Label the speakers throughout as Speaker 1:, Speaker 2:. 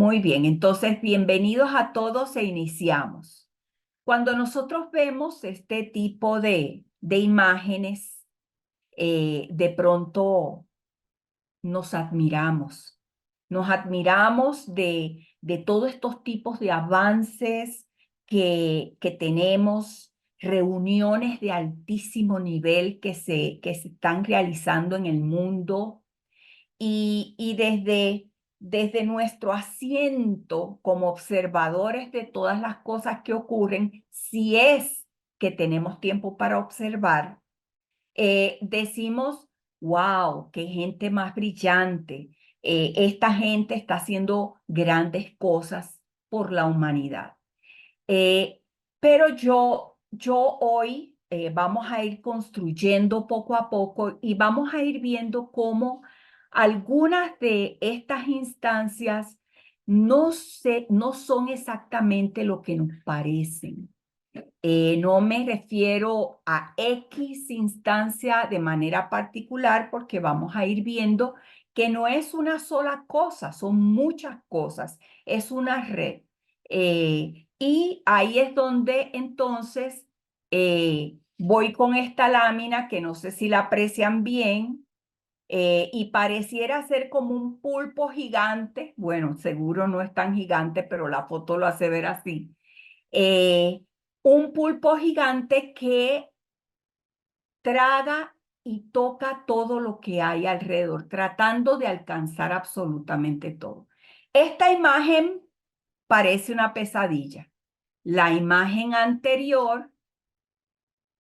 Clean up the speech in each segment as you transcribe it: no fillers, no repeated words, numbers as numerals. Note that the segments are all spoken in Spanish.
Speaker 1: Muy bien, entonces bienvenidos a todos e iniciamos. Cuando nosotros vemos este tipo de imágenes, de pronto nos admiramos de todos estos tipos de avances que tenemos, reuniones de altísimo nivel que se están realizando en el mundo y desde nuestro asiento como observadores de todas las cosas que ocurren, si es que tenemos tiempo para observar, decimos, wow, qué gente más brillante. Esta gente está haciendo grandes cosas por la humanidad. Eh, pero yo hoy vamos a ir construyendo poco a poco y vamos a ir viendo cómo algunas de estas instancias no son exactamente lo que nos parecen. No me refiero a X instancia de manera particular porque vamos a ir viendo que no es una sola cosa, son muchas cosas, es una red. Y ahí es donde entonces voy con esta lámina que no sé si la aprecian bien, y pareciera ser como un pulpo gigante. Bueno, seguro no es tan gigante, pero la foto lo hace ver así. Eh, un pulpo gigante que traga y toca todo lo que hay alrededor, tratando de alcanzar absolutamente todo. Esta imagen parece una pesadilla. La imagen anterior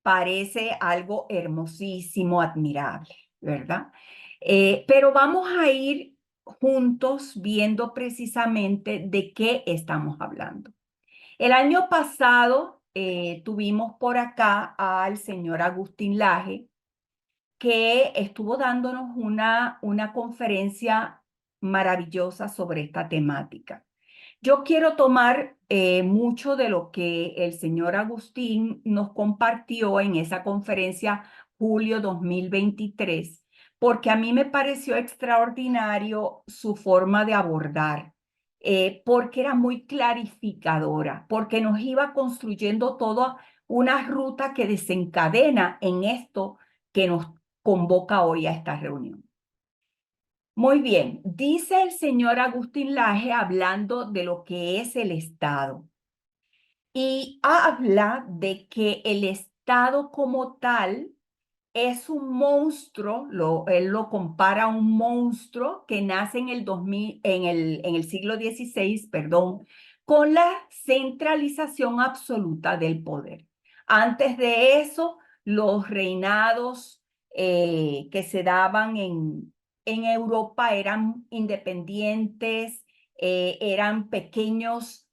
Speaker 1: parece algo hermosísimo, admirable, ¿verdad? Pero vamos a ir juntos viendo precisamente de qué estamos hablando. El año pasado tuvimos por acá al señor Agustín Laje, que estuvo dándonos una conferencia maravillosa sobre esta temática. Yo quiero tomar mucho de lo que el señor Agustín nos compartió en esa conferencia julio 2023, porque a mí me pareció extraordinario su forma de abordar, porque era muy clarificadora, porque nos iba construyendo toda una ruta que desencadena en esto que nos convoca hoy a esta reunión. Muy bien, dice el señor Agustín Laje hablando de lo que es el Estado y habla de que el Estado como tal es un monstruo, él lo compara a un monstruo que nace en el 2000, en el siglo XVI, perdón, con la centralización absoluta del poder. Antes de eso, los reinados que se daban en Europa eran independientes, eran pequeños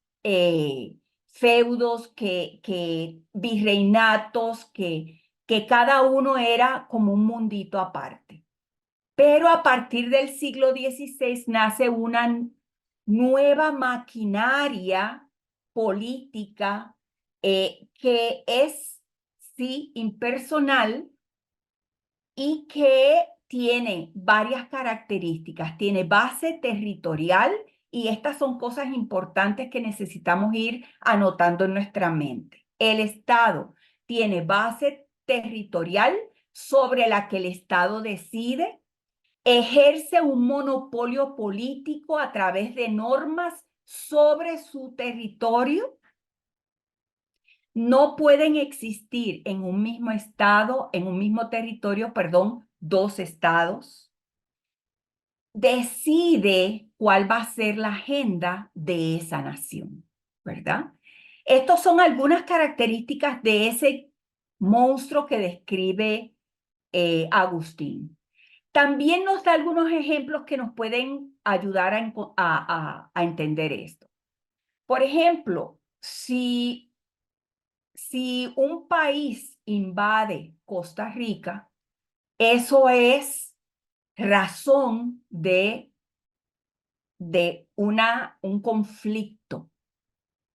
Speaker 1: feudos, virreinatos, que cada uno era como un mundito aparte. Pero a partir del siglo XVI nace una nueva maquinaria política, que es, sí, impersonal y que tiene varias características. Tiene base territorial y estas son cosas importantes que necesitamos ir anotando en nuestra mente. El Estado tiene base territorial sobre la que el Estado decide, ejerce un monopolio político a través de normas sobre su territorio. No pueden existir en un mismo estado, en un mismo territorio, perdón, dos estados. Decide cuál va a ser la agenda de esa nación, ¿verdad? Estas son algunas características de ese monstruo que describe Agustín. También nos da algunos ejemplos que nos pueden ayudar a entender esto. Por ejemplo, si un país invade Costa Rica, eso es razón de un conflicto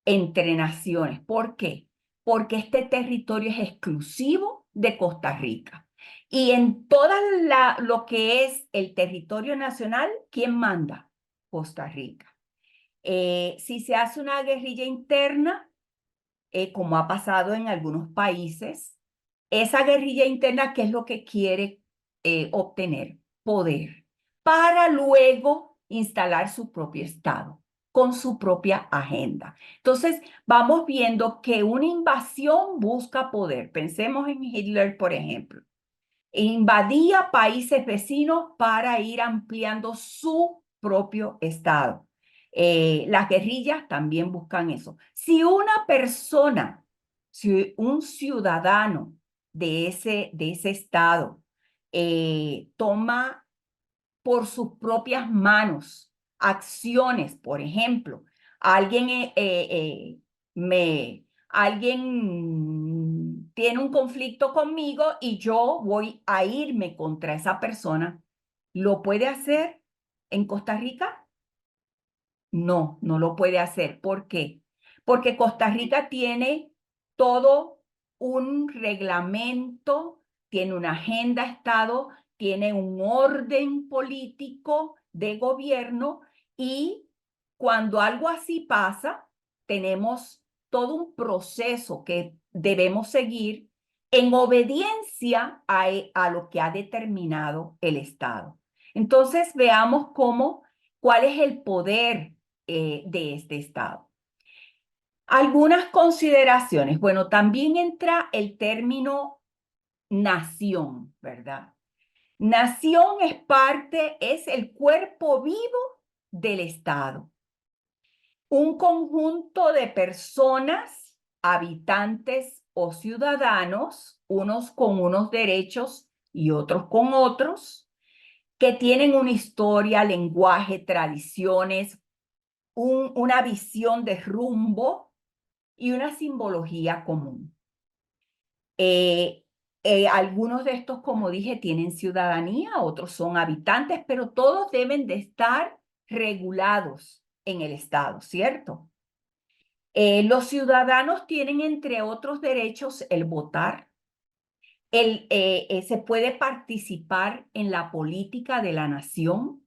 Speaker 1: entre naciones. ¿Por qué? Porque este territorio es exclusivo de Costa Rica. Y en todo lo que es el territorio nacional, ¿quién manda? Costa Rica. Si se hace una guerrilla interna, como ha pasado en algunos países, esa guerrilla interna, ¿qué es lo que quiere obtener? Poder, para luego instalar su propio Estado con su propia agenda. Entonces, vamos viendo que una invasión busca poder. Pensemos en Hitler, por ejemplo. Invadía países vecinos para ir ampliando su propio Estado. Las guerrillas también buscan eso. Si una persona, si un ciudadano de ese Estado toma por sus propias manos acciones, por ejemplo, alguien alguien tiene un conflicto conmigo y yo voy a irme contra esa persona, ¿lo puede hacer en Costa Rica? No, no lo puede hacer. ¿Por qué? Porque Costa Rica tiene todo un reglamento, tiene una agenda Estado, tiene un orden político de gobierno y cuando algo así pasa, tenemos todo un proceso que debemos seguir en obediencia a lo que ha determinado el Estado. Entonces, veamos cuál es el poder de este Estado. Algunas consideraciones. Bueno, también entra el término nación, ¿verdad? Nación es el cuerpo vivo del Estado. Un conjunto de personas, habitantes o ciudadanos, unos con unos derechos y otros con otros, que tienen una historia, lenguaje, tradiciones, una visión de rumbo y una simbología común. Algunos de estos, como dije, tienen ciudadanía, otros son habitantes, pero todos deben de estar regulados en el Estado, ¿cierto? Los ciudadanos tienen, entre otros derechos, el votar, se puede participar en la política de la nación.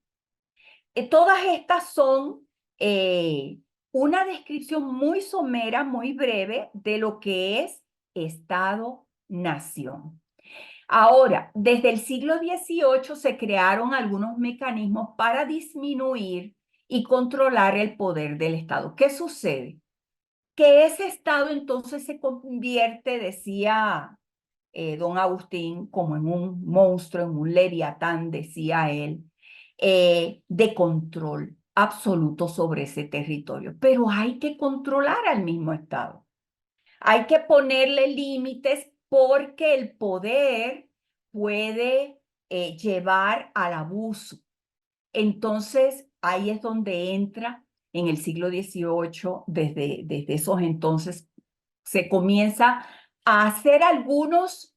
Speaker 1: Todas estas son eh, una descripción muy somera, muy breve de lo que es Estado-nación. Ahora, desde el siglo XVIII se crearon algunos mecanismos para disminuir y controlar el poder del Estado. ¿Qué sucede? Que ese Estado entonces se convierte, decía don Agustín, como en un monstruo, en un leviatán, decía él, de control absoluto sobre ese territorio. Pero hay que controlar al mismo Estado. Hay que ponerle límites porque el poder puede llevar al abuso. Entonces, ahí es donde entra en el siglo XVIII, desde esos entonces, se comienza a hacer algunas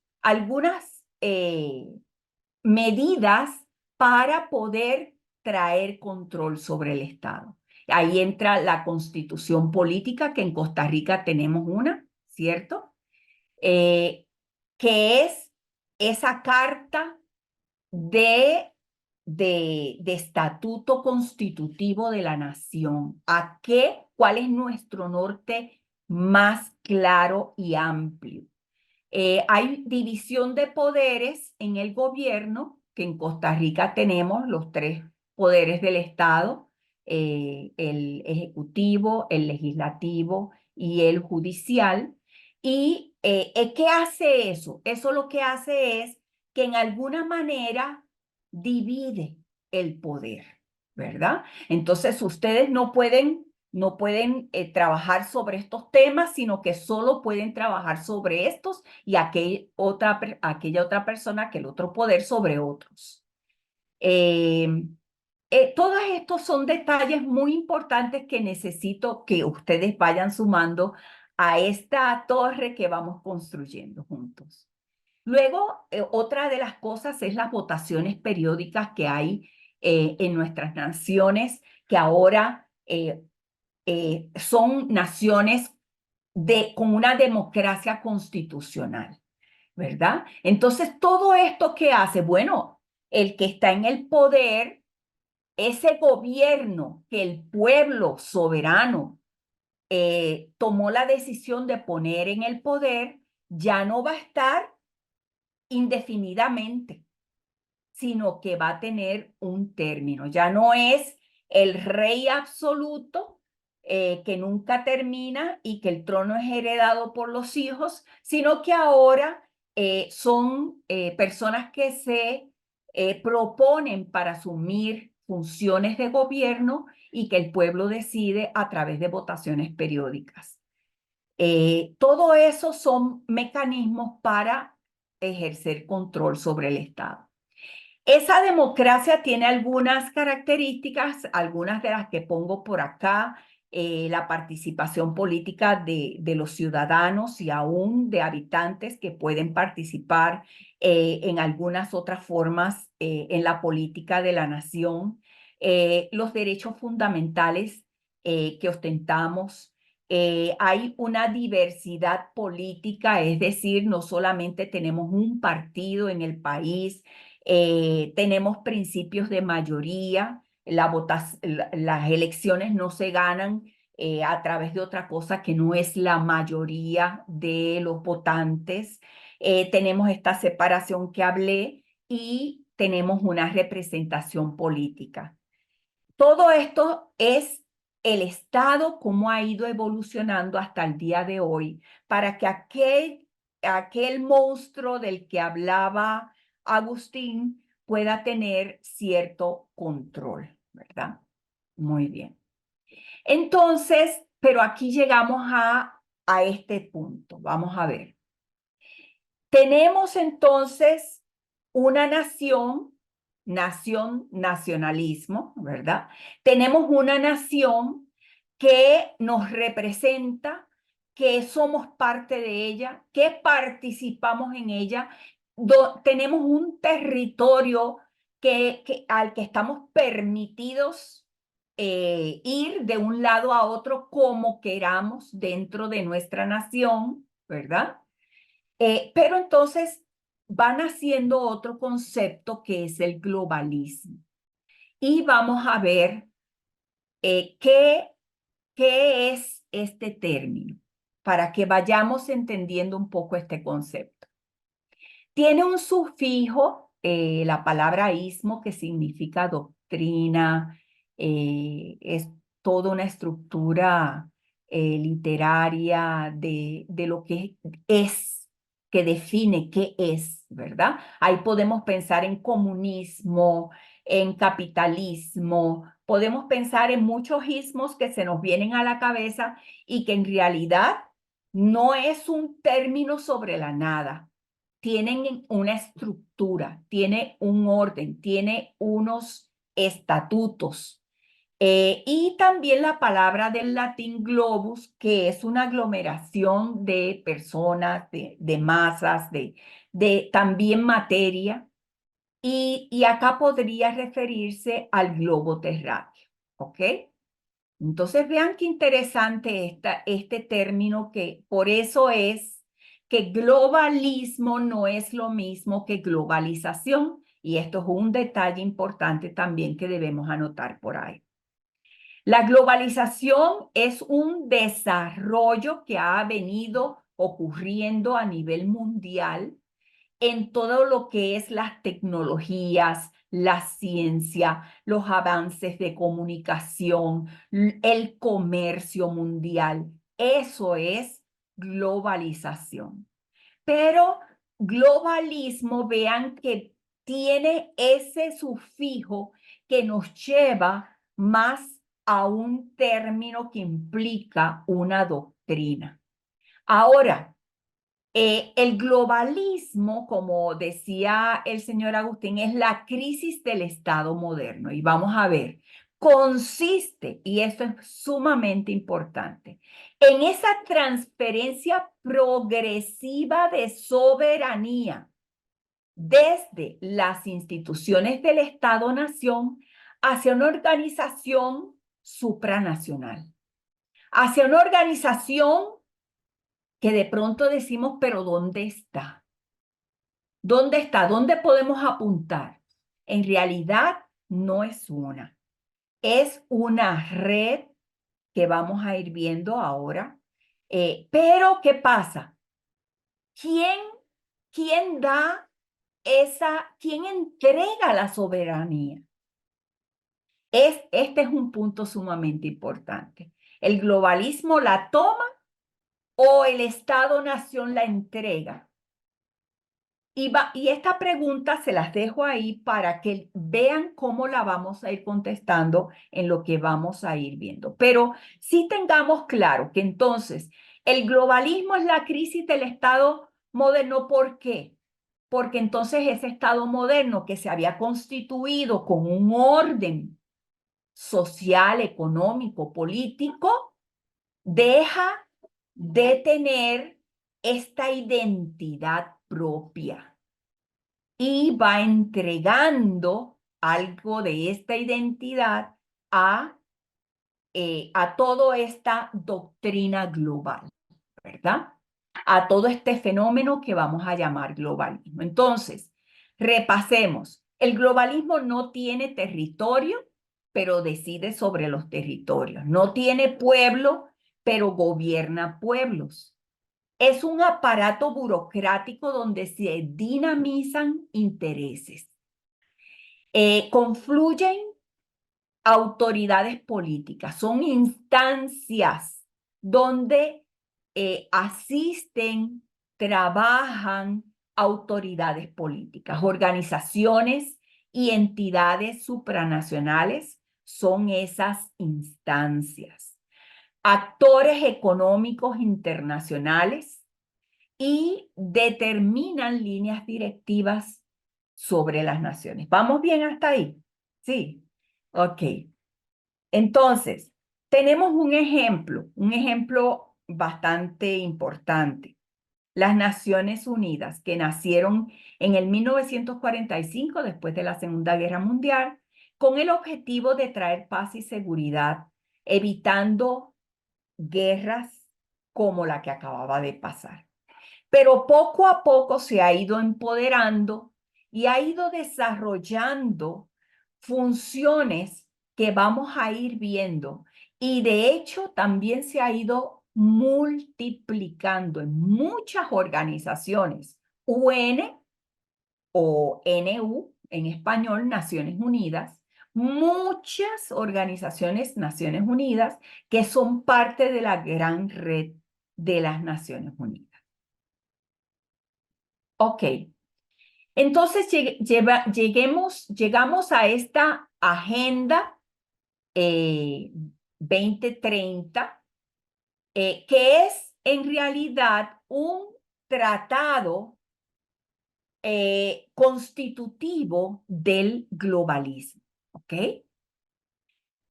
Speaker 1: medidas para poder traer control sobre el Estado. Ahí entra la constitución política, que en Costa Rica tenemos una, ¿cierto? Eh, que es esa carta de, de estatuto constitutivo de la nación. ¿Cuál es nuestro norte más claro y amplio? Hay división de poderes en el gobierno, que en Costa Rica tenemos los tres poderes del Estado, el ejecutivo, el legislativo y el judicial. ¿Y qué hace eso? Eso lo que hace es que en alguna manera divide el poder, ¿verdad? Entonces ustedes no pueden trabajar sobre estos temas, sino que solo pueden trabajar sobre estos y aquella otra persona, aquel otro poder sobre otros. Eh, Todos estos son detalles muy importantes que necesito que ustedes vayan sumando a esta torre que vamos construyendo juntos. Luego, otra de las cosas es las votaciones periódicas que hay en nuestras naciones, que ahora son naciones con una democracia constitucional, ¿verdad? Entonces, todo esto que hace, bueno, el que está en el poder ese gobierno que el pueblo soberano tomó la decisión de poner en el poder, ya no va a estar indefinidamente, sino que va a tener un término. Ya no es el rey absoluto que nunca termina y que el trono es heredado por los hijos, sino que ahora son personas que se proponen para asumir funciones de gobierno y que el pueblo decide a través de votaciones periódicas. Todo eso son mecanismos para ejercer control sobre el Estado. Esa democracia tiene algunas características, algunas de las que pongo por acá, la participación política de los ciudadanos y aún de habitantes que pueden participar en algunas otras formas en la política de la nación, los derechos fundamentales que ostentamos. Hay una diversidad política, es decir, no solamente tenemos un partido en el país, tenemos principios de mayoría, las elecciones no se ganan a través de otra cosa que no es la mayoría de los votantes. Tenemos esta separación que hablé y tenemos una representación política. Todo esto es el Estado, cómo ha ido evolucionando hasta el día de hoy, para que aquel monstruo del que hablaba Agustín pueda tener cierto control, ¿verdad? Muy bien. Entonces, pero aquí llegamos a este punto. Vamos a ver. Tenemos entonces una nacionalismo, ¿verdad? Tenemos una nación que nos representa, que somos parte de ella, que participamos en ella, tenemos un territorio al que estamos permitidos ir de un lado a otro como queramos dentro de nuestra nación, ¿verdad? Pero entonces van haciendo otro concepto que es el globalismo. Y vamos a ver qué es este término para que vayamos entendiendo un poco este concepto. Tiene un sufijo, la palabra ismo, que significa doctrina, es toda una estructura literaria de lo que es, que define qué es, ¿verdad? Ahí podemos pensar en comunismo, en capitalismo, podemos pensar en muchos ismos que se nos vienen a la cabeza y que en realidad no es un término sobre la nada, tienen una estructura, tiene un orden, tiene unos estatutos. Y también la palabra del latín globus, que es una aglomeración de personas, de masas, de también materia. Y acá podría referirse al globo terráqueo, ¿ok? Entonces vean qué interesante este término, que por eso es que globalismo no es lo mismo que globalización, y esto es un detalle importante también que debemos anotar por ahí. La globalización es un desarrollo que ha venido ocurriendo a nivel mundial en todo lo que es las tecnologías, la ciencia, los avances de comunicación, el comercio mundial. Eso es globalización. Pero globalismo, vean que tiene ese sufijo que nos lleva más a un término que implica una doctrina. Ahora, el globalismo, como decía el señor Agustín, es la crisis del Estado moderno. Y vamos a ver, consiste, y esto es sumamente importante, en esa transferencia progresiva de soberanía desde las instituciones del Estado-nación hacia una organización supranacional, hacia una organización que de pronto decimos, pero ¿dónde está? ¿Dónde está? ¿Dónde podemos apuntar? En realidad no es una. Es una red que vamos a ir viendo ahora. Pero, ¿qué pasa? ¿Quién, quién da quién entrega la soberanía? Este es un punto sumamente importante. ¿El globalismo la toma o el Estado-nación la entrega? Y esta pregunta se las dejo ahí para que vean cómo la vamos a ir contestando en lo que vamos a ir viendo. Pero sí tengamos claro que entonces el globalismo es la crisis del Estado moderno. ¿Por qué? Porque entonces ese Estado moderno que se había constituido con un orden social, económico, político, deja de tener esta identidad propia y va entregando algo de esta identidad a toda esta doctrina global, ¿verdad? A todo este fenómeno que vamos a llamar globalismo. Entonces, repasemos. El globalismo no tiene territorio, pero decide sobre los territorios. No tiene pueblo, pero gobierna pueblos. Es un aparato burocrático donde se dinamizan intereses. Confluyen autoridades políticas, son instancias donde asisten, trabajan autoridades políticas, organizaciones y entidades supranacionales son esas instancias. Actores económicos internacionales y determinan líneas directivas sobre las naciones. ¿Vamos bien hasta ahí? Sí. Ok. Entonces, tenemos un ejemplo bastante importante. Las Naciones Unidas, que nacieron en el 1945, después de la Segunda Guerra Mundial, con el objetivo de traer paz y seguridad, evitando guerras como la que acababa de pasar. Pero poco a poco se ha ido empoderando y ha ido desarrollando funciones que vamos a ir viendo. Y de hecho también se ha ido multiplicando en muchas organizaciones. UN o NU, en español, Naciones Unidas, muchas organizaciones Naciones Unidas que son parte de la gran red de las Naciones Unidas. Ok, entonces llegamos a esta agenda 2030, que es en realidad un tratado constitutivo del globalismo. ¿Ok?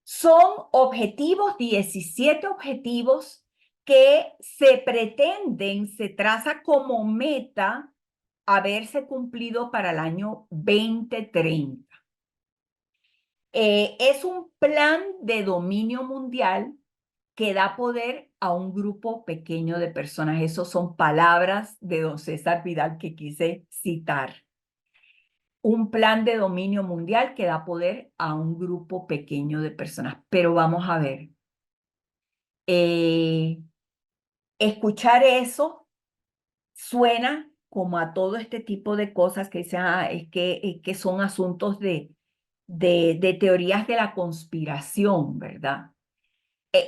Speaker 1: Son objetivos, 17 objetivos que se pretenden, se traza como meta haberse cumplido para el año 2030. Es un plan de dominio mundial que da poder a un grupo pequeño de personas. Esas son palabras de don César Vidal que quise citar. Un plan de dominio mundial que da poder a un grupo pequeño de personas. Pero vamos a ver. Escuchar eso suena como a todo este tipo de cosas que dicen, es que son asuntos de teorías de la conspiración, ¿verdad?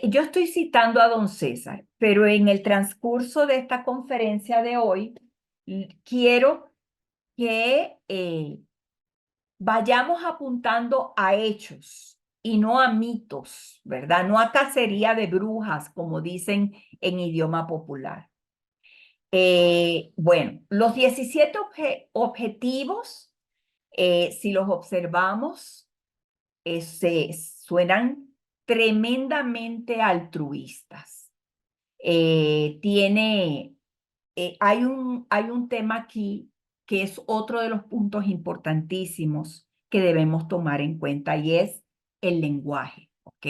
Speaker 1: Yo estoy citando a don César, pero en el transcurso de esta conferencia de hoy, quiero que vayamos apuntando a hechos y no a mitos, ¿verdad? No a cacería de brujas, como dicen en idioma popular. Bueno, los 17 objetivos, si los observamos, se suenan tremendamente altruistas. Hay un tema aquí que es otro de los puntos importantísimos que debemos tomar en cuenta y es el lenguaje, ¿ok?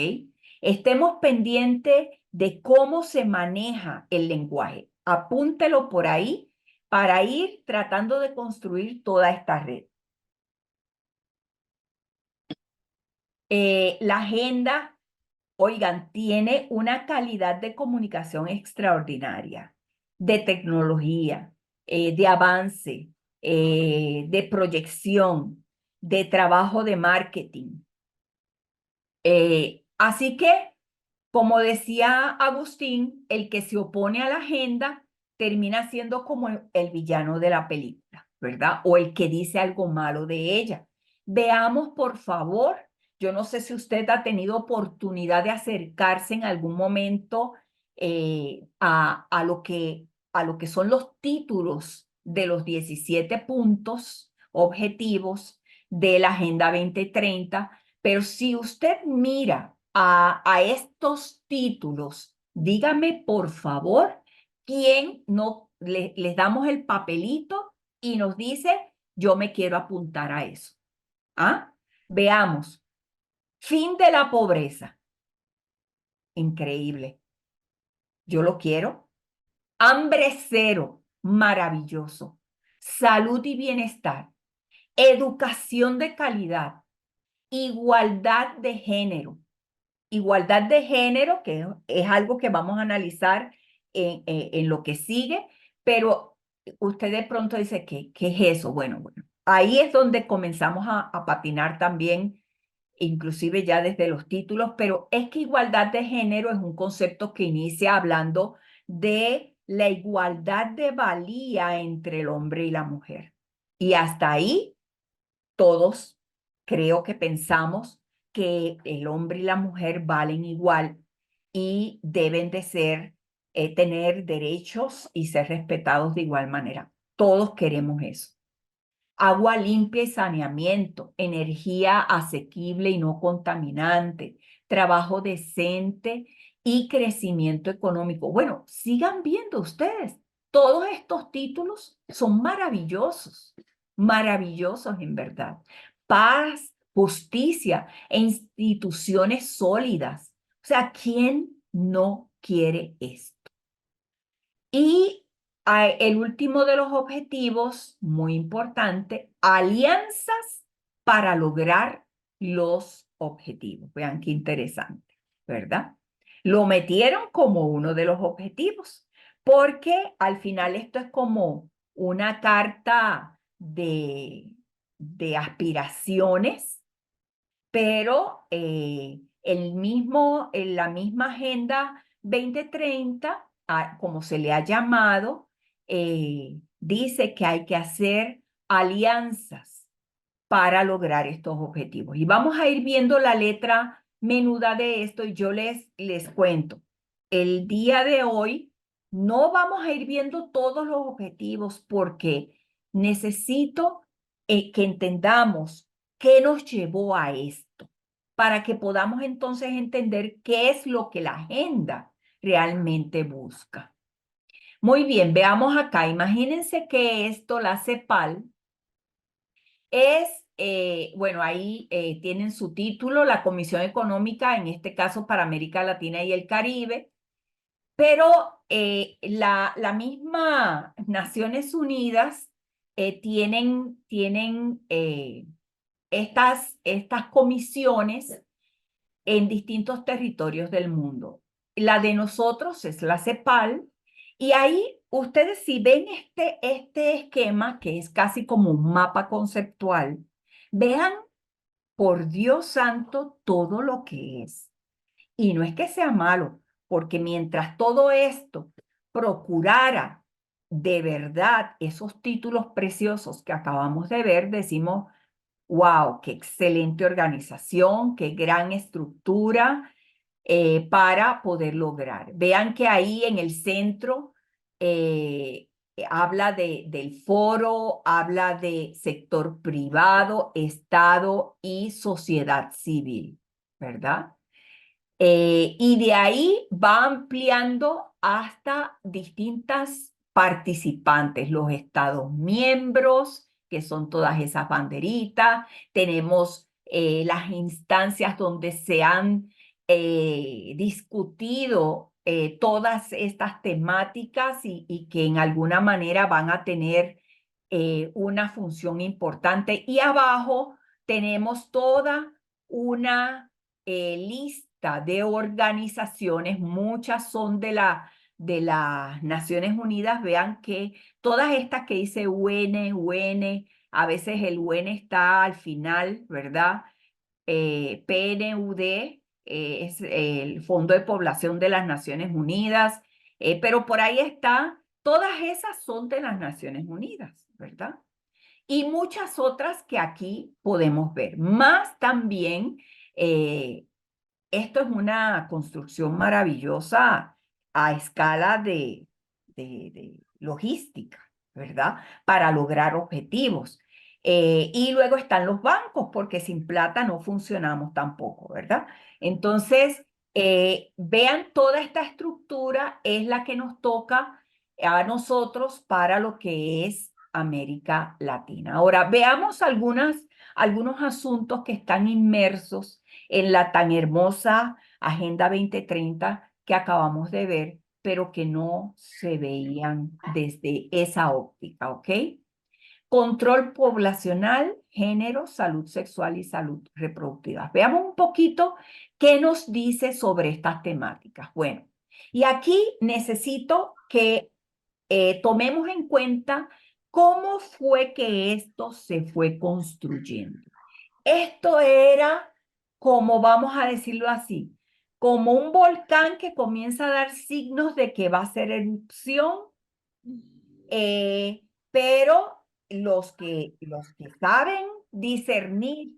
Speaker 1: Estemos pendientes de cómo se maneja el lenguaje. Apúntelo por ahí para ir tratando de construir toda esta red. La agenda, oigan, tiene una calidad de comunicación extraordinaria, de tecnología, de avance, de proyección, de trabajo de marketing. Así que, como decía Agustín, el que se opone a la agenda termina siendo como el villano de la película, ¿verdad? O el que dice algo malo de ella. Veamos, por favor, yo no sé si usted ha tenido oportunidad de acercarse en algún momento a lo que son los títulos de los 17 puntos objetivos de la Agenda 2030, pero si usted mira a estos títulos, dígame por favor, ¿quién no les damos el papelito y nos dice, yo me quiero apuntar a eso? ¿Ah? Veamos. Fin de la pobreza. Increíble. Yo lo quiero. Hambre cero. Maravilloso. Salud y bienestar. Educación de calidad. Igualdad de género. Igualdad de género, que es algo que vamos a analizar en lo que sigue, pero usted de pronto dice, ¿qué es eso? Bueno, ahí es donde comenzamos a patinar también, inclusive ya desde los títulos, pero es que igualdad de género es un concepto que inicia hablando de la igualdad de valía entre el hombre y la mujer. Y hasta ahí todos creo que pensamos que el hombre y la mujer valen igual y deben de ser, tener derechos y ser respetados de igual manera. Todos queremos eso. Agua limpia y saneamiento, energía asequible y no contaminante, trabajo decente y crecimiento económico. Bueno, sigan viendo ustedes. Todos estos títulos son maravillosos, maravillosos en verdad. Paz, justicia e instituciones sólidas. O sea, ¿quién no quiere esto? Y el último de los objetivos, muy importante, alianzas para lograr los objetivos. Vean qué interesante, ¿verdad? Lo metieron como uno de los objetivos, porque al final esto es como una carta de aspiraciones, pero la misma Agenda 2030, como se le ha llamado, dice que hay que hacer alianzas para lograr estos objetivos. Y vamos a ir viendo la letra menuda de esto y yo les cuento. El día de hoy no vamos a ir viendo todos los objetivos porque necesito que entendamos qué nos llevó a esto, para que podamos entonces entender qué es lo que la agenda realmente busca. Muy bien, veamos acá. Imagínense que esto, la CEPAL, es, bueno, ahí tienen su título, la Comisión Económica, en este caso para América Latina y el Caribe, pero la misma Naciones Unidas tienen estas comisiones en distintos territorios del mundo. La de nosotros es la CEPAL, y ahí ustedes si ven este esquema, que es casi como un mapa conceptual, vean, por Dios santo, todo lo que es. Y no es que sea malo, porque mientras todo esto procurara de verdad esos títulos preciosos que acabamos de ver, decimos, wow, qué excelente organización, qué gran estructura para poder lograr. Vean que ahí en el centro habla del foro, habla de sector privado, Estado y sociedad civil, ¿verdad? Y de ahí va ampliando hasta distintas participantes, los estados miembros, que son todas esas banderitas. Tenemos las instancias donde se han discutido todas estas temáticas y que en alguna manera van a tener una función importante. Y abajo tenemos toda una lista de organizaciones, muchas son de las Naciones Unidas. Vean que todas estas que dice UN, a veces el UN está al final, ¿verdad? PNUD es el Fondo de Población de las Naciones Unidas, pero por ahí está, todas esas son de las Naciones Unidas, ¿verdad? Y muchas otras que aquí podemos ver. Más también, eh, esto es una construcción maravillosa a escala de logística, ¿verdad? Para lograr objetivos. Y luego están los bancos, porque sin plata no funcionamos tampoco, ¿verdad? Entonces, vean, toda esta estructura es la que nos toca a nosotros para lo que es América Latina. Ahora, veamos algunos asuntos que están inmersos en la tan hermosa Agenda 2030 que acabamos de ver, pero que no se veían desde esa óptica, ¿ok? Control poblacional, género, salud sexual y salud reproductiva. Veamos un poquito qué nos dice sobre estas temáticas. Bueno, y aquí necesito que tomemos en cuenta cómo fue que esto se fue construyendo. Esto era, como vamos a decirlo así, como un volcán que comienza a dar signos de que va a hacer erupción, pero los que saben discernir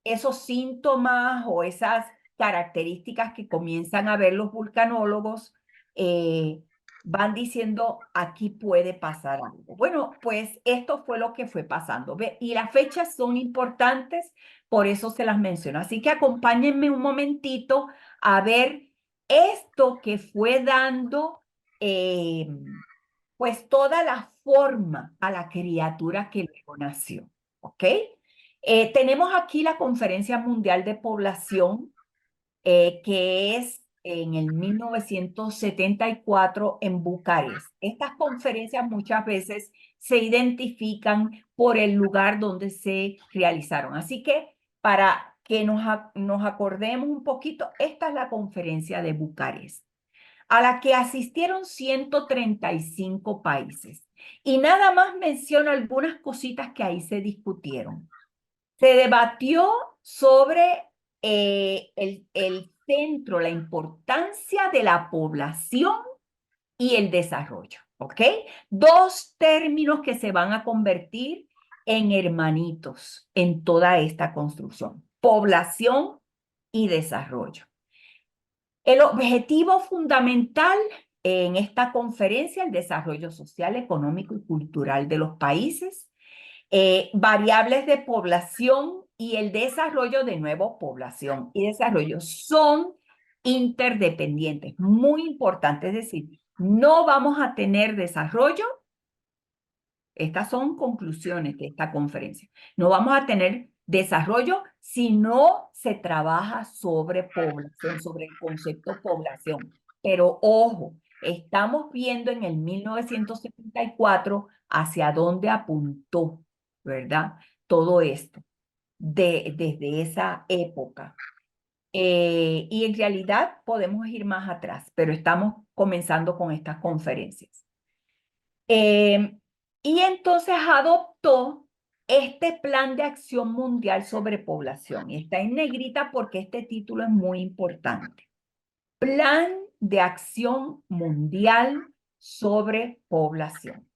Speaker 1: esos síntomas o esas características que comienzan a ver los vulcanólogos, eh, van diciendo, aquí puede pasar algo. Bueno, pues esto fue lo que fue pasando. Y las fechas son importantes, por eso se las menciono. Así que acompáñenme un momentito a ver esto que fue dando, eh, pues toda la forma a la criatura que luego nació. ¿Ok? Tenemos aquí la Conferencia Mundial de Población, que es en el 1974 en Bucarest. Estas conferencias muchas veces se identifican por el lugar donde se realizaron. Así que para que nos acordemos un poquito, esta es la conferencia de Bucarest, a la que asistieron 135 países. Y nada más menciono algunas cositas que ahí se discutieron. Se debatió sobre el centro, la importancia de la población y el desarrollo, ¿ok? Dos términos que se van a convertir en hermanitos en toda esta construcción: población y desarrollo. El objetivo fundamental en esta conferencia: el desarrollo social, económico y cultural de los países, variables de población y el desarrollo. De nuevo, población y desarrollo son interdependientes, muy importante. Es decir, no vamos a tener desarrollo. Estas son conclusiones de esta conferencia. No vamos a tener desarrollo si no se trabaja sobre población, sobre el concepto población. Pero ojo, estamos viendo en el 1974 hacia dónde apuntó, ¿verdad? Todo esto desde esa época. Y en realidad podemos ir más atrás, pero estamos comenzando con estas conferencias. Eh, y entonces adoptó este Plan de Acción Mundial sobre Población. Y está en negrita porque este título es muy importante. Plan de Acción Mundial sobre Población.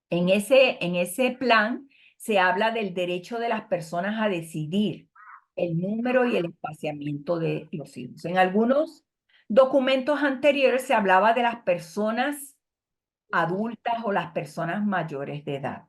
Speaker 1: En ese plan se habla del derecho de las personas a decidir el número y el espaciamiento de los hijos. En algunos documentos anteriores se hablaba de las personas adultas o las personas mayores de edad.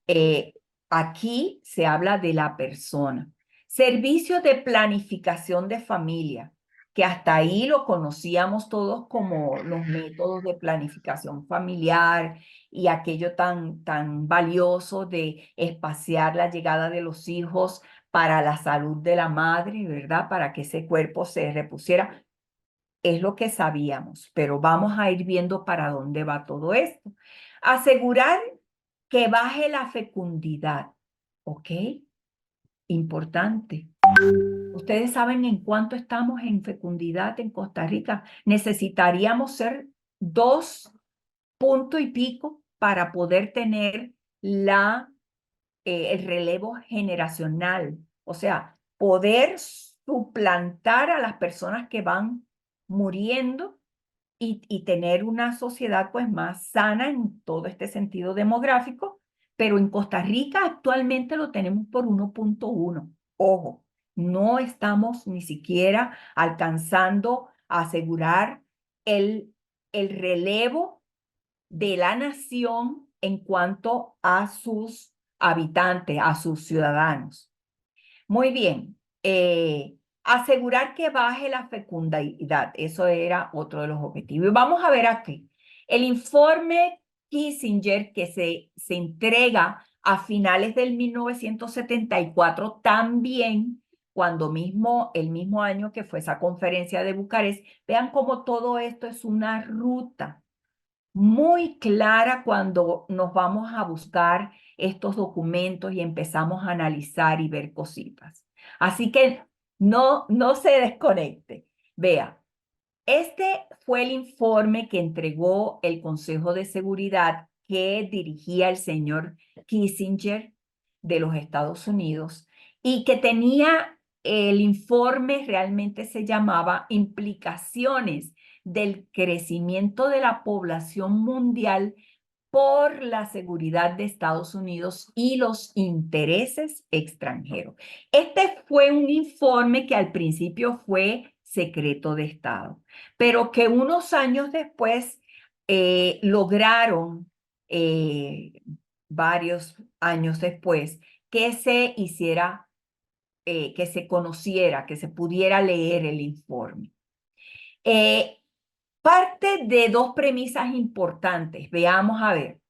Speaker 1: Eh, Aquí se habla de la persona. Servicio de planificación de familia, que hasta ahí lo conocíamos todos como los métodos de planificación familiar y aquello tan valioso de espaciar la llegada de los hijos para la salud de la madre, ¿verdad? Para que ese cuerpo se repusiera. Es lo que sabíamos, pero vamos a ir viendo para dónde va todo esto. Asegurar que baje la fecundidad, ¿ok? Importante. Ustedes saben en cuánto estamos en fecundidad en Costa Rica. Necesitaríamos ser 2 puntos y pico para poder tener el relevo generacional. O sea, poder suplantar a las personas que van muriendo y tener una sociedad pues más sana en todo este sentido demográfico, pero en Costa Rica actualmente lo tenemos por 1,1. Ojo, no estamos ni siquiera alcanzando a asegurar el, el relevo de la nación en cuanto a sus habitantes, a sus ciudadanos. Muy bien. Asegurar que baje la fecundidad. Eso era otro de los objetivos. Y vamos a ver aquí. El informe Kissinger que se entrega a finales del 1974, también el mismo año que fue esa conferencia de Bucarest. Vean cómo todo esto es una ruta muy clara cuando nos vamos a buscar estos documentos y empezamos a analizar y ver cositas. Así que no se desconecte. Vea, este fue el informe que entregó el Consejo de Seguridad que dirigía el señor Kissinger de los Estados Unidos y que tenía el informe realmente se llamaba Implicaciones del crecimiento de la población mundial por la seguridad de Estados Unidos y los intereses extranjeros. Este fue un informe que al principio fue secreto de Estado, pero que unos años después lograron, varios años después, que se hiciera, que se conociera, que se pudiera leer el informe. Eh, Parte de 2 premisas importantes. Veamos a ver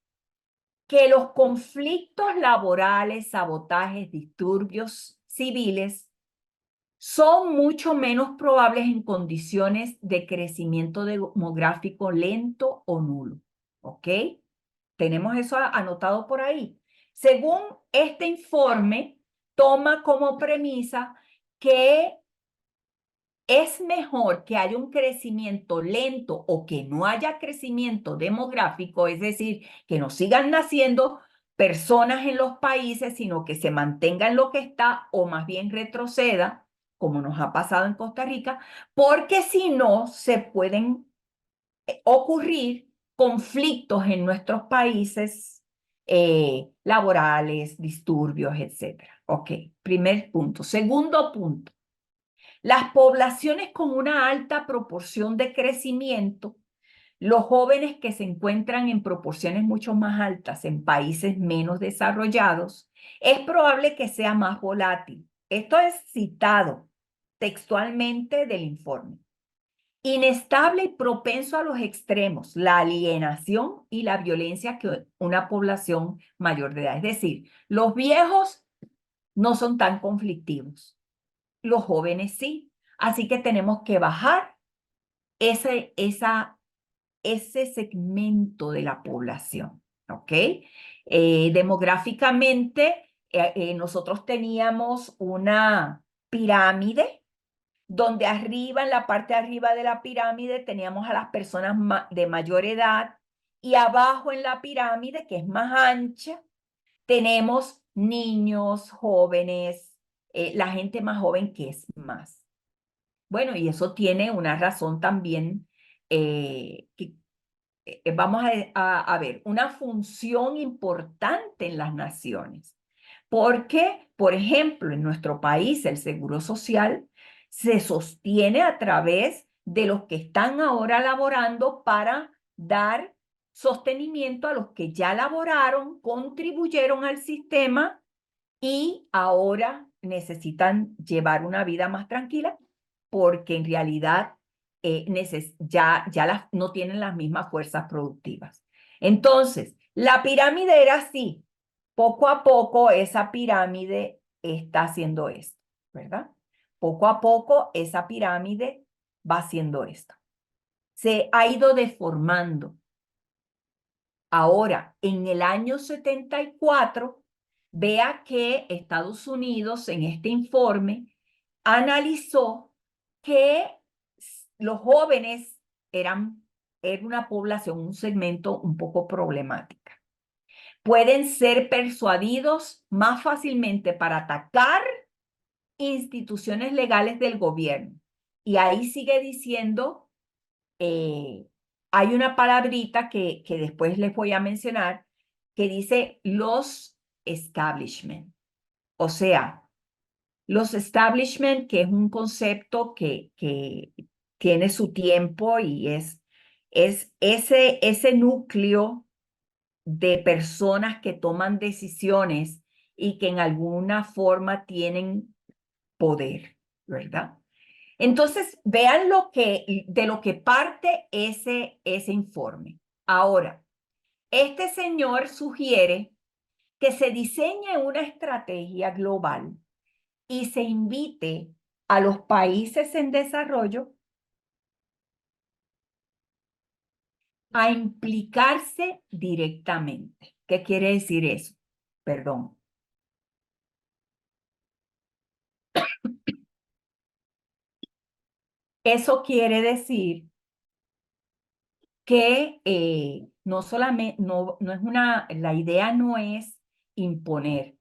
Speaker 1: que los conflictos laborales, sabotajes, disturbios civiles son mucho menos probables en condiciones de crecimiento demográfico lento o nulo. ¿Ok? Tenemos eso anotado por ahí. Según este informe, toma como premisa que es mejor que haya un crecimiento lento o que no haya crecimiento demográfico, es decir, que no sigan naciendo personas en los países, sino que se mantenga en lo que está o más bien retroceda, como nos ha pasado en Costa Rica, porque si no, se pueden ocurrir conflictos en nuestros países laborales, disturbios, etcétera. Ok, primer punto. Segundo punto. Las poblaciones con una alta proporción de crecimiento, los jóvenes que se encuentran en proporciones mucho más altas en países menos desarrollados, es probable que sea más volátil. Esto es citado textualmente del informe. Inestable y propenso a los extremos, la alienación y la violencia que una población mayor de edad. Es decir, los viejos no son tan conflictivos, los jóvenes sí. Así que tenemos que bajar ese segmento de la población, ¿ok? Demográficamente, nosotros teníamos una pirámide donde arriba, en la parte de arriba de la pirámide, teníamos a las personas de mayor edad y abajo en la pirámide, que es más ancha, tenemos niños, jóvenes, la gente más joven que es más. Bueno, y eso tiene una razón también, que vamos a ver, una función importante en las naciones. Porque, por ejemplo, en nuestro país el seguro social se sostiene a través de los que están ahora laborando para dar sostenimiento a los que ya laboraron, contribuyeron al sistema y ahora necesitan llevar una vida más tranquila porque en realidad no tienen las mismas fuerzas productivas. Entonces, la pirámide era así. Poco a poco esa pirámide está haciendo esto, ¿verdad? Poco a poco esa pirámide va haciendo esto. Se ha ido deformando. Ahora, en el año 74, vea que Estados Unidos en este informe analizó que los jóvenes era una población, un segmento un poco problemática. Pueden ser persuadidos más fácilmente para atacar instituciones legales del gobierno. Y ahí sigue diciendo, hay una palabrita que después les voy a mencionar, que dice los establishment. O sea, los establishment, que es un concepto que tiene su tiempo y es ese núcleo de personas que toman decisiones y que en alguna forma tienen poder, ¿verdad? Entonces, vean de lo que parte ese informe. Ahora, este señor sugiere que se diseñe una estrategia global y se invite a los países en desarrollo a implicarse directamente. ¿Qué quiere decir eso? Perdón. Eso quiere decir que no solamente, no es la idea no es imponer,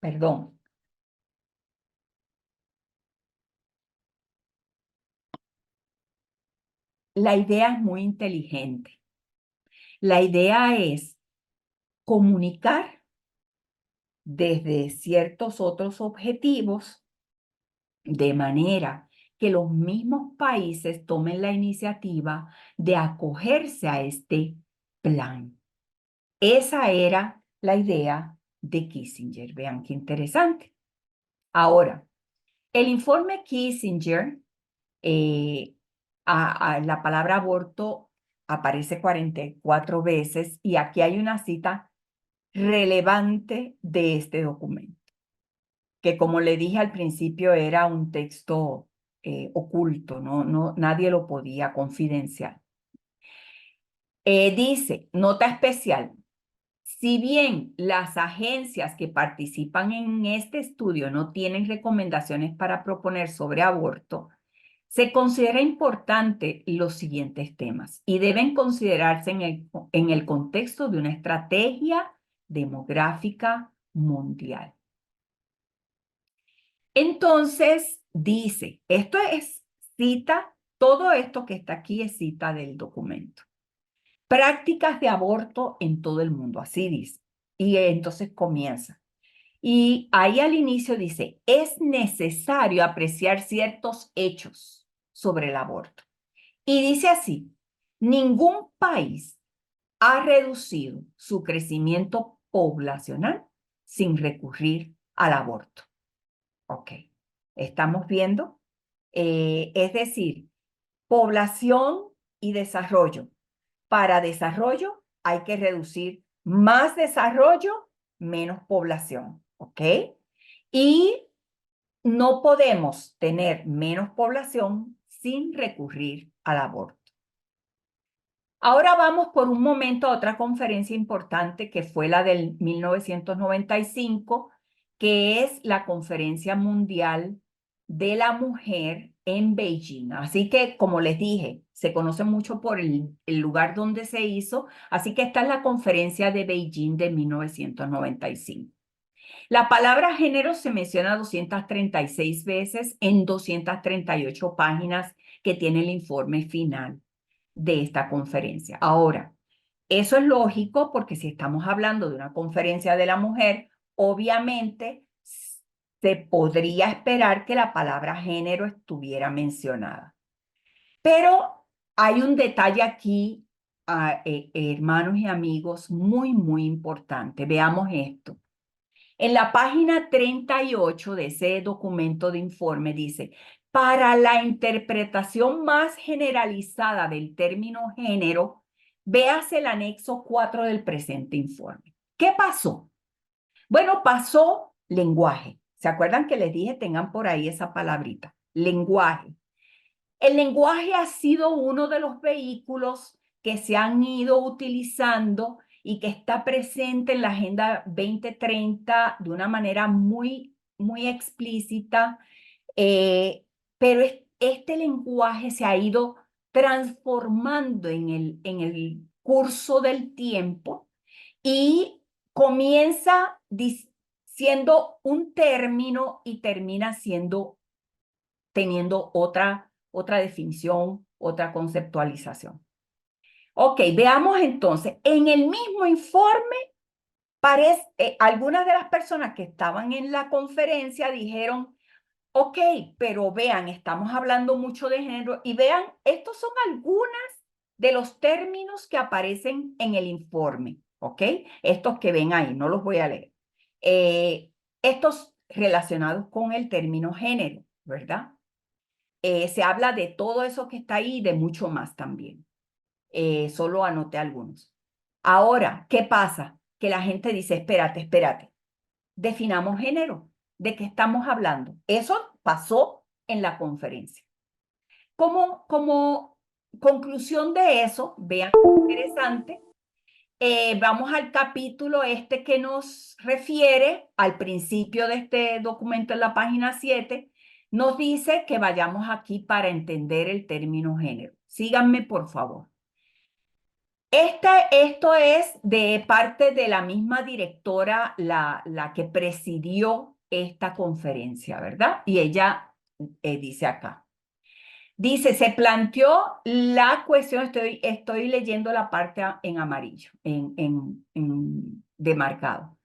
Speaker 1: perdón. La idea es muy inteligente. La idea es comunicar desde ciertos otros objetivos de manera que los mismos países tomen la iniciativa de acogerse a este plan. Esa era la idea de Kissinger. Vean qué interesante. Ahora, el informe Kissinger, eh, la palabra aborto aparece 44 veces y aquí hay una cita relevante de este documento, que como le dije al principio era un texto oculto, nadie lo podía confidenciar. Dice, nota especial, si bien las agencias que participan en este estudio no tienen recomendaciones para proponer sobre aborto, se considera importante los siguientes temas y deben considerarse en el contexto de una estrategia demográfica mundial. Entonces, dice, esto es cita, todo esto que está aquí es cita del documento. Prácticas de aborto en todo el mundo, así dice. Y entonces comienza. Y ahí al inicio dice, es necesario apreciar ciertos hechos sobre el aborto. Y dice así, ningún país ha reducido su crecimiento poblacional sin recurrir al aborto. Ok, estamos viendo. Es decir, población y desarrollo. Para desarrollo hay que reducir más desarrollo, menos población. ¿Ok? Y no podemos tener menos población sin recurrir al aborto. Ahora vamos por un momento a otra conferencia importante que fue la del 1995, que es la Conferencia Mundial de la Mujer en Beijing. Así que, como les dije, se conoce mucho por el lugar donde se hizo, así que esta es la Conferencia de Beijing de 1995. La palabra género se menciona 236 veces en 238 páginas que tiene el informe final de esta conferencia. Ahora, eso es lógico porque si estamos hablando de una conferencia de la mujer, obviamente se podría esperar que la palabra género estuviera mencionada. Pero hay un detalle aquí, hermanos y amigos, muy importante. Veamos esto. En la página 38 de ese documento de informe dice, para la interpretación más generalizada del término género, véase el anexo 4 del presente informe. ¿Qué pasó? Bueno, pasó lenguaje. ¿Se acuerdan que les dije tengan por ahí esa palabrita? Lenguaje. El lenguaje ha sido uno de los vehículos que se han ido utilizando y que está presente en la Agenda 2030 de una manera muy, muy explícita, pero este lenguaje se ha ido transformando en el curso del tiempo y comienza siendo un término y termina siendo teniendo otra definición, otra conceptualización. Ok, veamos entonces, en el mismo informe, algunas de las personas que estaban en la conferencia dijeron, ok, pero vean, estamos hablando mucho de género y vean, estos son algunas de los términos que aparecen en el informe, ¿ok? Estos que ven ahí, no los voy a leer. Estos relacionados con el término género, ¿verdad? Se habla de todo eso que está ahí y de mucho más también. Solo anoté algunos. Ahora, ¿qué pasa? Que la gente dice, espérate, espérate, definamos género. ¿De qué estamos hablando? Eso pasó en la conferencia. Como conclusión de eso, vean qué interesante, vamos al capítulo este que nos refiere al principio de este documento en la página 7, nos dice que vayamos aquí para entender el término género. Síganme, por favor. Esto es de parte de la misma directora, la que presidió esta conferencia, ¿verdad? Y ella dice acá. Dice, se planteó la cuestión, estoy leyendo la parte en amarillo, en demarcado.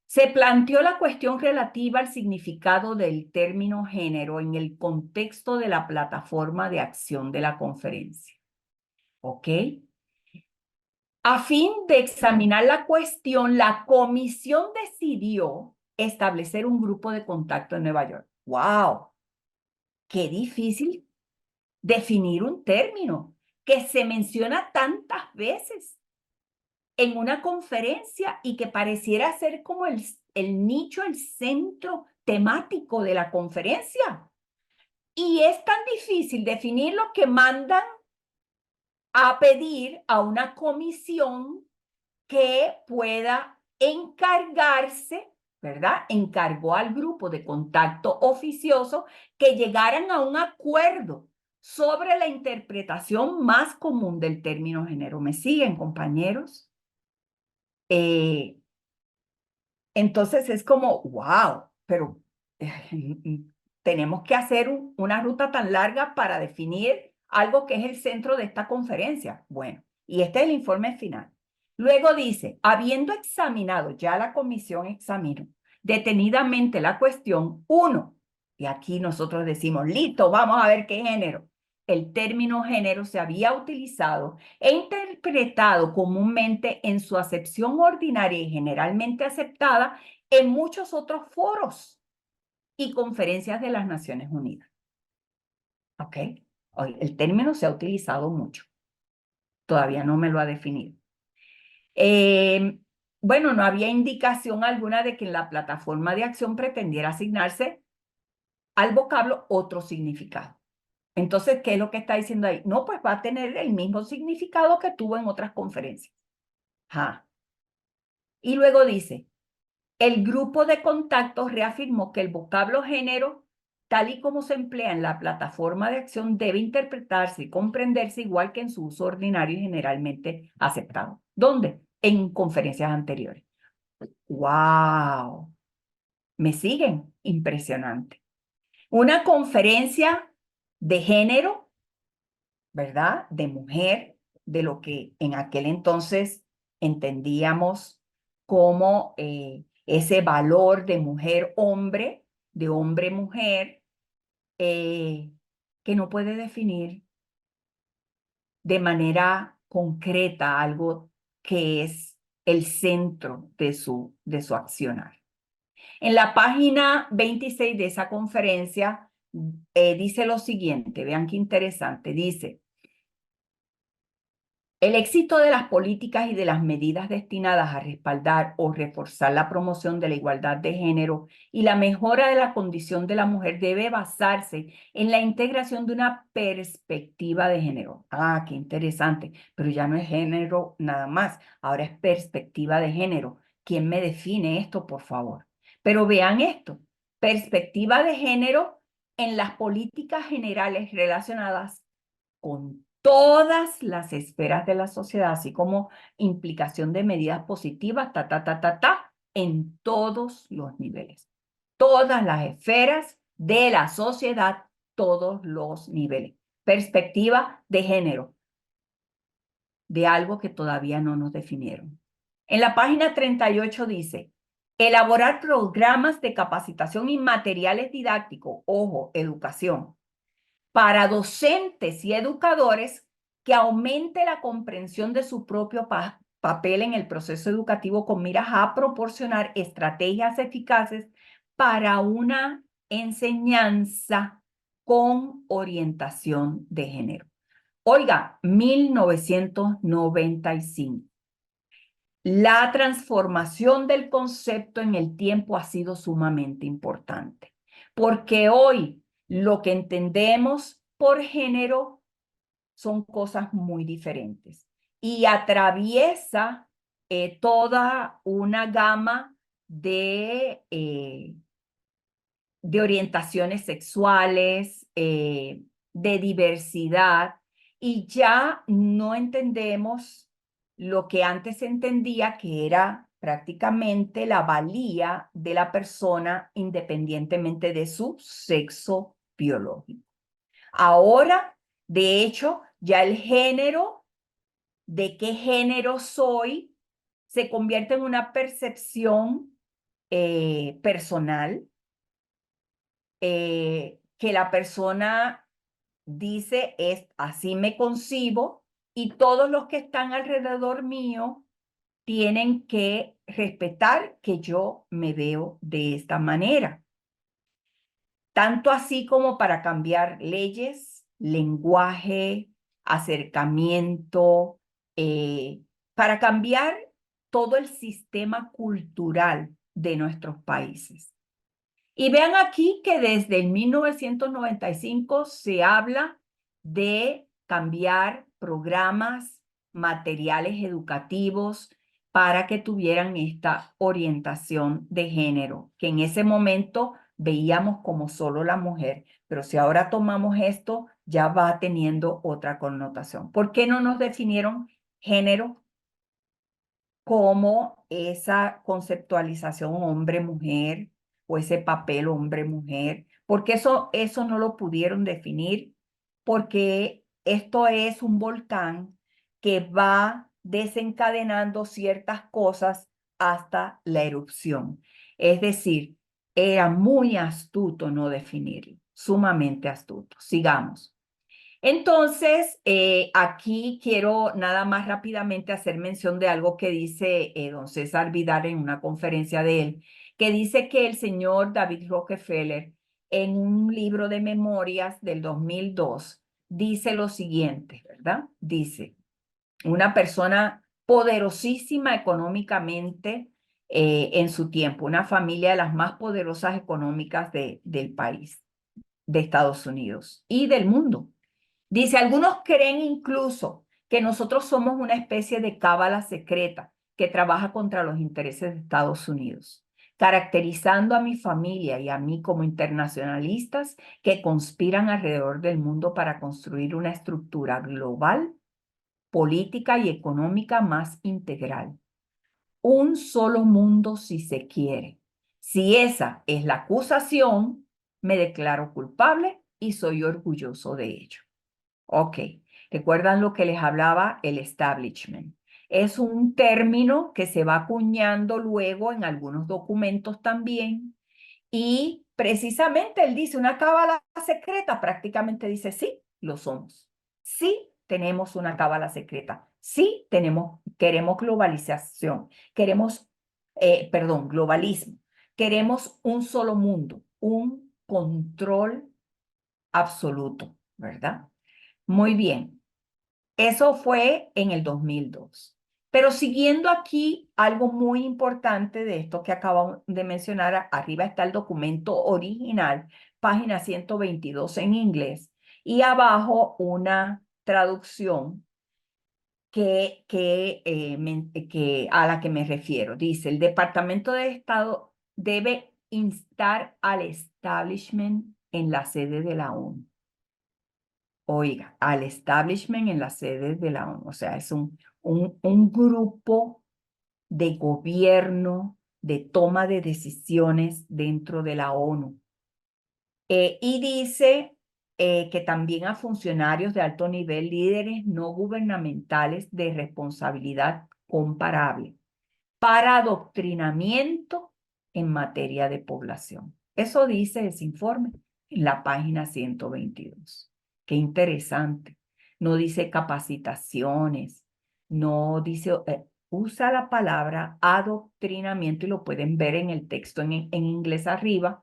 Speaker 1: Se planteó la cuestión relativa al significado del término género en el contexto de la plataforma de acción de la conferencia. ¿Ok? A fin de examinar la cuestión, la comisión decidió establecer un grupo de contacto en Nueva York. ¡Wow! ¡Qué difícil definir un término que se menciona tantas veces en una conferencia y que pareciera ser como el nicho, el centro temático de la conferencia? Y es tan difícil definir lo que mandan a pedir a una comisión que pueda encargarse, ¿verdad? Encargó al grupo de contacto oficioso que llegaran a un acuerdo sobre la interpretación más común del término género. ¿Me siguen, compañeros? Eh, entonces es como, wow, pero tenemos que hacer una ruta tan larga para definir algo que es el centro de esta conferencia. Bueno, y este es el informe final. Luego dice, habiendo examinado, ya la comisión examinó detenidamente la cuestión, uno, y aquí nosotros decimos, listo, vamos a ver qué género. El término género se había utilizado e interpretado comúnmente en su acepción ordinaria y generalmente aceptada en muchos otros foros y conferencias de las Naciones Unidas. ¿Ok? Hoy, el término se ha utilizado mucho. Todavía no me lo ha definido. Eh, bueno, no había indicación alguna de que en la plataforma de acción pretendiera asignarse al vocablo otro significado. Entonces, ¿qué es lo que está diciendo ahí? No, pues va a tener el mismo significado que tuvo en otras conferencias. Ajá. Y luego dice, el grupo de contactos reafirmó que el vocablo género, tal y como se emplea en la plataforma de acción, debe interpretarse y comprenderse igual que en su uso ordinario y generalmente aceptado. ¿Dónde? En conferencias anteriores. ¡Wow! ¿Me siguen? Impresionante. Una conferencia de género, ¿verdad? De mujer, de lo que en aquel entonces entendíamos como ese valor de mujer-hombre, de hombre-mujer, que no puede definir de manera concreta algo que es el centro de su accionar. En la página 26 de esa conferencia dice lo siguiente, vean qué interesante, dice, El éxito de las políticas y de las medidas destinadas a respaldar o reforzar la promoción de la igualdad de género y la mejora de la condición de la mujer debe basarse en la integración de una perspectiva de género. Ah, qué interesante, pero ya no es género nada más, ahora es perspectiva de género. ¿Quién me define esto, por favor? Pero vean esto, perspectiva de género en las políticas generales relacionadas con todas las esferas de la sociedad, así como implicación de medidas positivas, en todos los niveles. Todas las esferas de la sociedad, todos los niveles. Perspectiva de género, de algo que todavía no nos definieron. En la página 38 dice, elaborar programas de capacitación y materiales didácticos, ojo, educación, para docentes y educadores que aumente la comprensión de su propio papel en el proceso educativo con miras a proporcionar estrategias eficaces para una enseñanza con orientación de género. Oiga, 1995. La transformación del concepto en el tiempo ha sido sumamente importante, porque hoy lo que entendemos por género son cosas muy diferentes y atraviesa toda una gama de orientaciones sexuales, de diversidad, y ya no entendemos lo que antes se entendía que era prácticamente la valía de la persona independientemente de su sexo biológico. Ahora, de hecho, ya el género, de qué género soy, se convierte en una percepción personal, que la persona dice es así me concibo y todos los que están alrededor mío tienen que respetar que yo me veo de esta manera. Tanto así como para cambiar leyes, lenguaje, acercamiento, para cambiar todo el sistema cultural de nuestros países. Y vean aquí que desde el 1995 se habla de cambiar programas, materiales educativos para que tuvieran esta orientación de género, que en ese momento veíamos como solo la mujer, pero si ahora tomamos esto, ya va teniendo otra connotación. ¿Por qué no nos definieron género como esa conceptualización hombre-mujer o ese papel hombre-mujer? Porque eso no lo pudieron definir, porque esto es un volcán que va desencadenando ciertas cosas hasta la erupción. Es decir, era muy astuto no definirlo, sumamente astuto. Sigamos. Entonces, aquí quiero nada más rápidamente hacer mención de algo que dice don César Vidal en una conferencia de él, que dice que el señor David Rockefeller, en un libro de memorias del 2002, dice lo siguiente, ¿verdad? Dice, una persona poderosísima económicamente en su tiempo, una familia de las más poderosas económicas del país, de Estados Unidos y del mundo. Dice, algunos creen incluso que nosotros somos una especie de cábala secreta que trabaja contra los intereses de Estados Unidos, caracterizando a mi familia y a mí como internacionalistas que conspiran alrededor del mundo para construir una estructura global, política y económica más integral. Un solo mundo si se quiere. Si esa es la acusación, me declaro culpable y soy orgulloso de ello. Ok, ¿recuerdan lo que les hablaba? El establishment. Es un término que se va acuñando luego en algunos documentos también. Y precisamente él dice, una cábala secreta, prácticamente dice, sí, lo somos. Sí, tenemos una cábala secreta. Sí, queremos globalización. Globalismo. Queremos un solo mundo, un control absoluto, ¿verdad? Muy bien. Eso fue en el 2002. Pero siguiendo aquí, algo muy importante de esto que acabamos de mencionar, arriba está el documento original, página 122 en inglés, y abajo una traducción a la que me refiero. Dice, el Departamento de Estado debe instar al establishment en la sede de la ONU. Oiga, al establishment en la sede de la ONU. O sea, es un grupo de gobierno, de toma de decisiones dentro de la ONU. Y dice que también a funcionarios de alto nivel, líderes no gubernamentales de responsabilidad comparable para adoctrinamiento en materia de población. Eso dice ese informe en la página 122. Qué interesante. No dice capacitaciones, no dice, usa la palabra adoctrinamiento y lo pueden ver en el texto en inglés arriba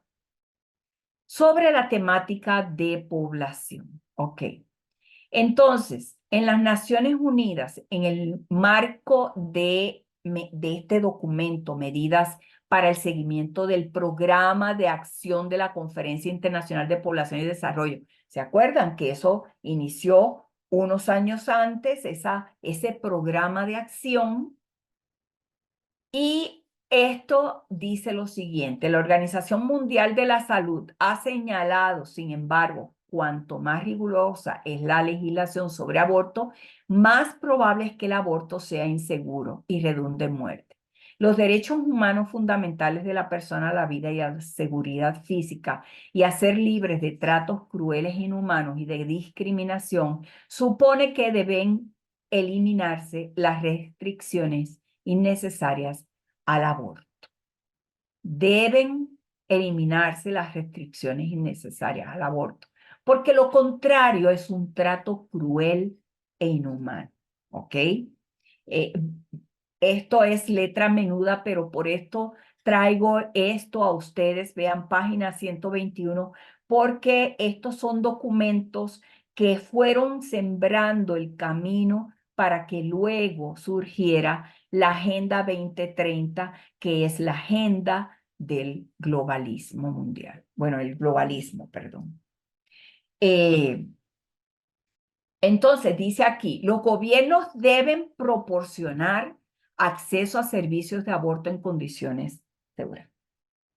Speaker 1: sobre la temática de población. Ok. Entonces, en las Naciones Unidas, en el marco de este documento, Medidas para el Seguimiento del Programa de Acción de la Conferencia Internacional de Población y Desarrollo, ¿se acuerdan que eso inició unos años antes, ese programa de acción? Y esto dice lo siguiente, la Organización Mundial de la Salud ha señalado, sin embargo, cuanto más rigurosa es la legislación sobre aborto, más probable es que el aborto sea inseguro y redunde en muerte. Los derechos humanos fundamentales de la persona a la vida y a la seguridad física y a ser libres de tratos crueles, inhumanos y de discriminación supone que deben eliminarse las restricciones innecesarias al aborto. Deben eliminarse las restricciones innecesarias al aborto, porque lo contrario es un trato cruel e inhumano, ¿ok? Eh, Esto es letra menuda, pero por esto traigo esto a ustedes. Vean página 121, porque estos son documentos que fueron sembrando el camino para que luego surgiera la Agenda 2030, que es la agenda del globalismo mundial. Bueno, el globalismo, perdón. Eh, entonces, dice aquí, los gobiernos deben proporcionar acceso a servicios de aborto en condiciones seguras.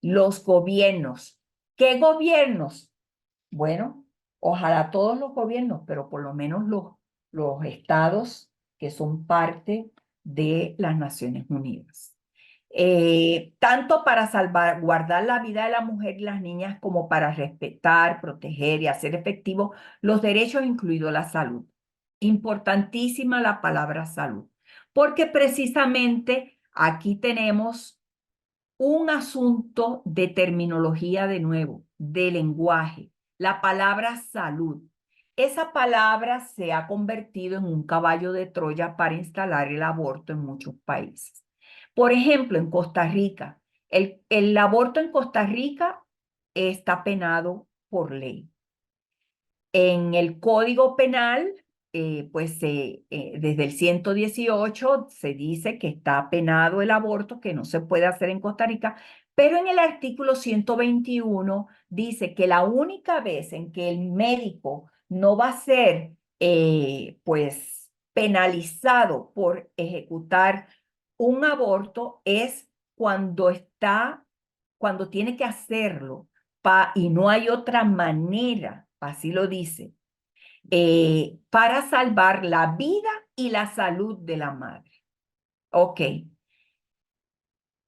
Speaker 1: Los gobiernos. ¿Qué gobiernos? Bueno, ojalá todos los gobiernos, pero por lo menos los estados que son parte de las Naciones Unidas. Tanto para salvaguardar la vida de la mujer y las niñas como para respetar, proteger y hacer efectivos los derechos, incluido la salud. Importantísima la palabra salud, porque precisamente aquí tenemos un asunto de terminología de nuevo, de lenguaje, la palabra salud. Esa palabra se ha convertido en un caballo de Troya para instalar el aborto en muchos países. Por ejemplo, en Costa Rica, el aborto en Costa Rica está penado por ley. En el Código Penal, desde el 118 se dice que está penado el aborto, que no se puede hacer en Costa Rica, pero en el artículo 121 dice que la única vez en que el médico no va a ser, penalizado por ejecutar un aborto es cuando tiene que hacerlo y no hay otra manera, así lo dice, para salvar la vida y la salud de la madre. Ok.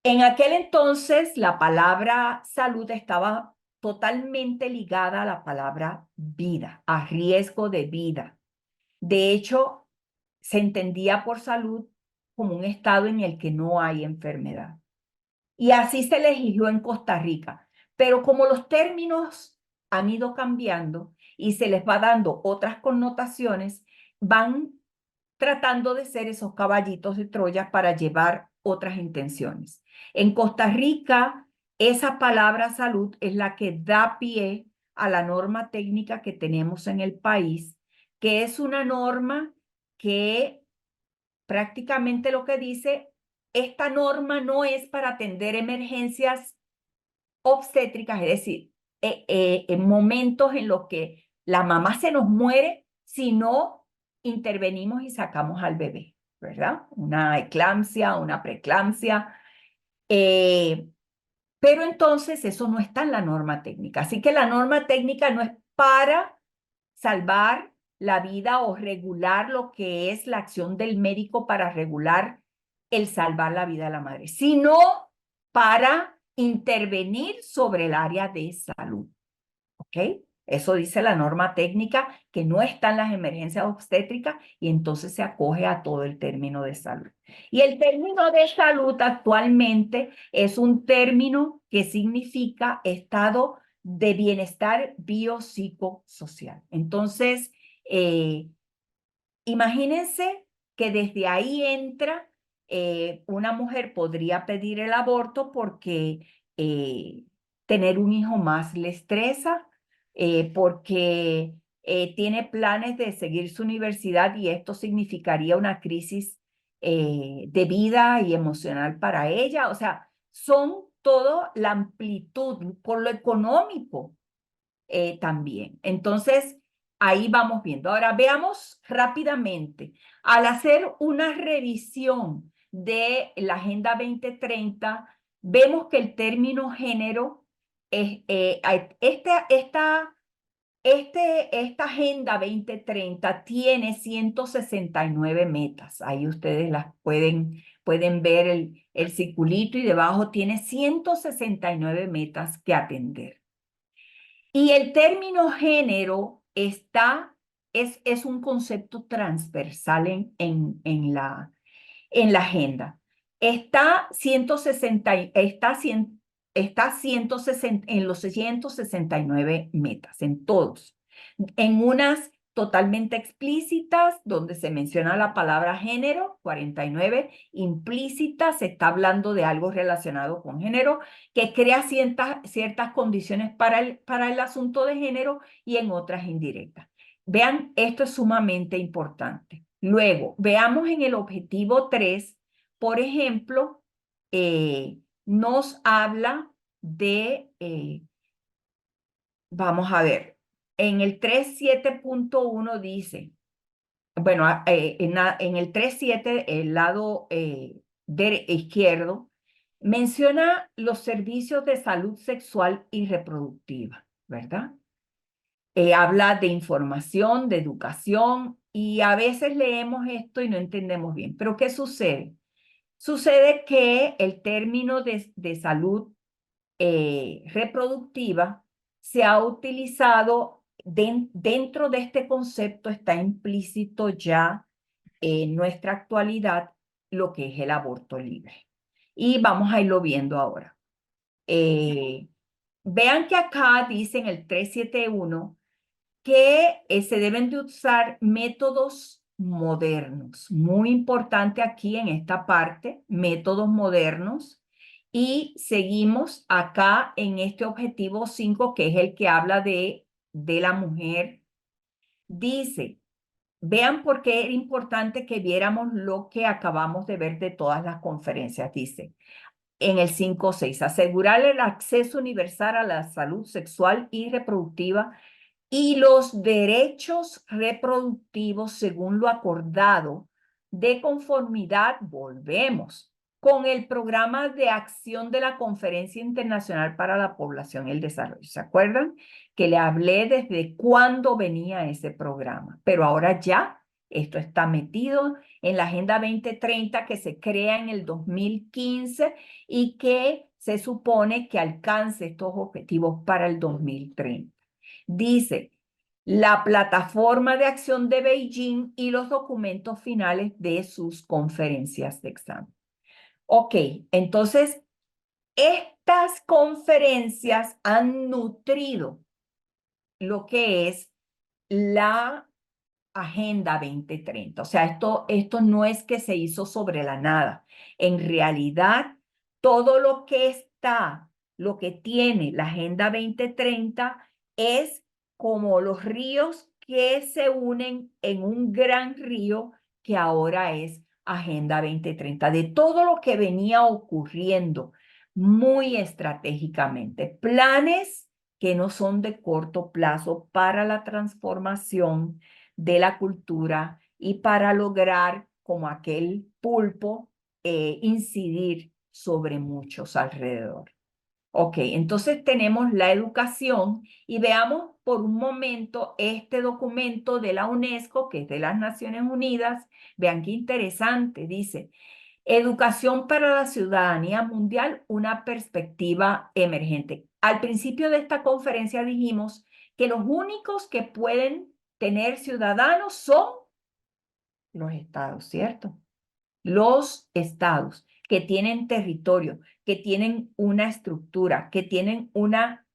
Speaker 1: En aquel entonces, la palabra salud estaba totalmente ligada a la palabra vida, a riesgo de vida. De hecho, se entendía por salud como un estado en el que no hay enfermedad. Y así se legisló en Costa Rica. Pero como los términos han ido cambiando y se les va dando otras connotaciones, van tratando de ser esos caballitos de Troya para llevar otras intenciones. En Costa Rica, esa palabra salud es la que da pie a la norma técnica que tenemos en el país, que es una norma que prácticamente lo que dice, esta norma no es para atender emergencias obstétricas, es decir, en momentos en los que la mamá se nos muere, sino intervenimos y sacamos al bebé, ¿verdad? Una eclampsia, una preeclampsia. Eh, pero entonces eso no está en la norma técnica. Así que la norma técnica no es para salvar la vida o regular lo que es la acción del médico para regular el salvar la vida de la madre, sino para intervenir sobre el área de salud. ¿Ok? Eso dice la norma técnica que no está en las emergencias obstétricas y entonces se acoge a todo el término de salud. Y el término de salud actualmente es un término que significa estado de bienestar biopsicosocial. Entonces, eh, imagínense que desde ahí entra, una mujer podría pedir el aborto porque tener un hijo más le estresa, porque tiene planes de seguir su universidad y esto significaría una crisis de vida y emocional para ella. O sea, son todo la amplitud por lo económico también. Entonces, ahí vamos viendo. Ahora, veamos rápidamente. Al hacer una revisión de la Agenda 2030, vemos que el término género es, esta Agenda 2030 tiene 169 metas. Ahí ustedes las pueden ver el circulito y debajo tiene 169 metas que atender. Y el término género es un concepto transversal en la agenda. Está 160, está 160, en los 169 metas, en todos. En unas totalmente explícitas, donde se menciona la palabra género, 49, implícitas, se está hablando de algo relacionado con género, que crea ciertas condiciones para el asunto de género y en otras indirectas. Vean, esto es sumamente importante. Luego, veamos en el objetivo 3, por ejemplo, nos habla de, vamos a ver, en el 3.7.1 dice, bueno, en el 3.7, el lado izquierdo, menciona los servicios de salud sexual y reproductiva, ¿verdad? Habla de información, de educación, y a veces leemos esto y no entendemos bien. Pero ¿qué sucede? Sucede que el término de salud reproductiva se ha utilizado dentro de este concepto, está implícito ya en nuestra actualidad lo que es el aborto libre. Y vamos a irlo viendo ahora. Eh, Vean que acá dice en el 371 que se deben de usar métodos modernos. Muy importante aquí en esta parte, métodos modernos. Y seguimos acá en este objetivo 5, que es el que habla de la mujer. Dice, vean por qué era importante que viéramos lo que acabamos de ver de todas las conferencias. Dice, en el 5.6, asegurar el acceso universal a la salud sexual y reproductiva y los derechos reproductivos según lo acordado de conformidad, volvemos, con el programa de acción de la Conferencia Internacional para la Población y el Desarrollo. ¿Se acuerdan? Que le hablé desde cuándo venía ese programa, pero ahora ya esto está metido en la Agenda 2030 que se crea en el 2015 y que se supone que alcance estos objetivos para el 2030. Dice, la plataforma de acción de Beijing y los documentos finales de sus conferencias de examen. Ok, entonces, estas conferencias han nutrido lo que es la Agenda 2030. O sea, esto no es que se hizo sobre la nada. En realidad, todo lo que tiene la Agenda 2030 es como los ríos que se unen en un gran río que ahora es Agenda 2030, de todo lo que venía ocurriendo muy estratégicamente. Planes que no son de corto plazo para la transformación de la cultura y para lograr, como aquel pulpo, incidir sobre muchos alrededor. Ok, entonces tenemos la educación y veamos por un momento este documento de la UNESCO, que es de las Naciones Unidas. Vean qué interesante, dice, Educación para la ciudadanía mundial, una perspectiva emergente. Al principio de esta conferencia dijimos que los únicos que pueden tener ciudadanos son los estados, ¿cierto? Los estados que tienen territorio, que tienen una estructura, que tienen una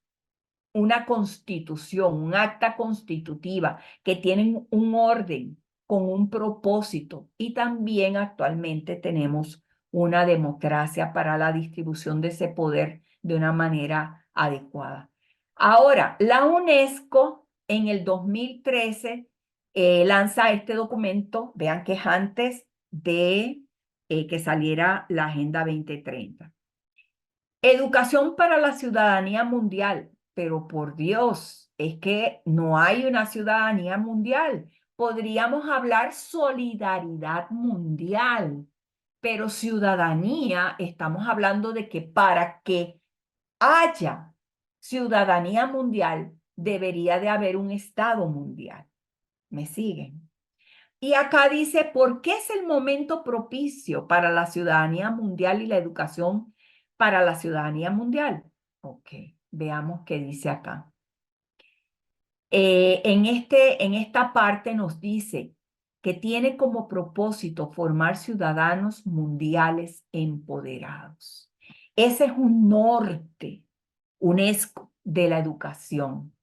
Speaker 1: constitución, un acta constitutiva, que tienen un orden con un propósito y también actualmente tenemos una democracia para la distribución de ese poder de una manera adecuada. Ahora, la UNESCO en el 2013 lanza este documento, vean que es antes de que saliera la Agenda 2030. Educación para la ciudadanía mundial, pero por Dios, es que no hay una ciudadanía mundial. Podríamos hablar solidaridad mundial, pero ciudadanía, estamos hablando de que para que haya ciudadanía mundial, debería de haber un Estado mundial. ¿Me siguen? Y acá dice, ¿por qué es el momento propicio para la ciudadanía mundial y la educación para la ciudadanía mundial? Ok, veamos qué dice acá. En esta parte nos dice que tiene como propósito formar ciudadanos mundiales empoderados. Ese es un norte UNESCO de la educación.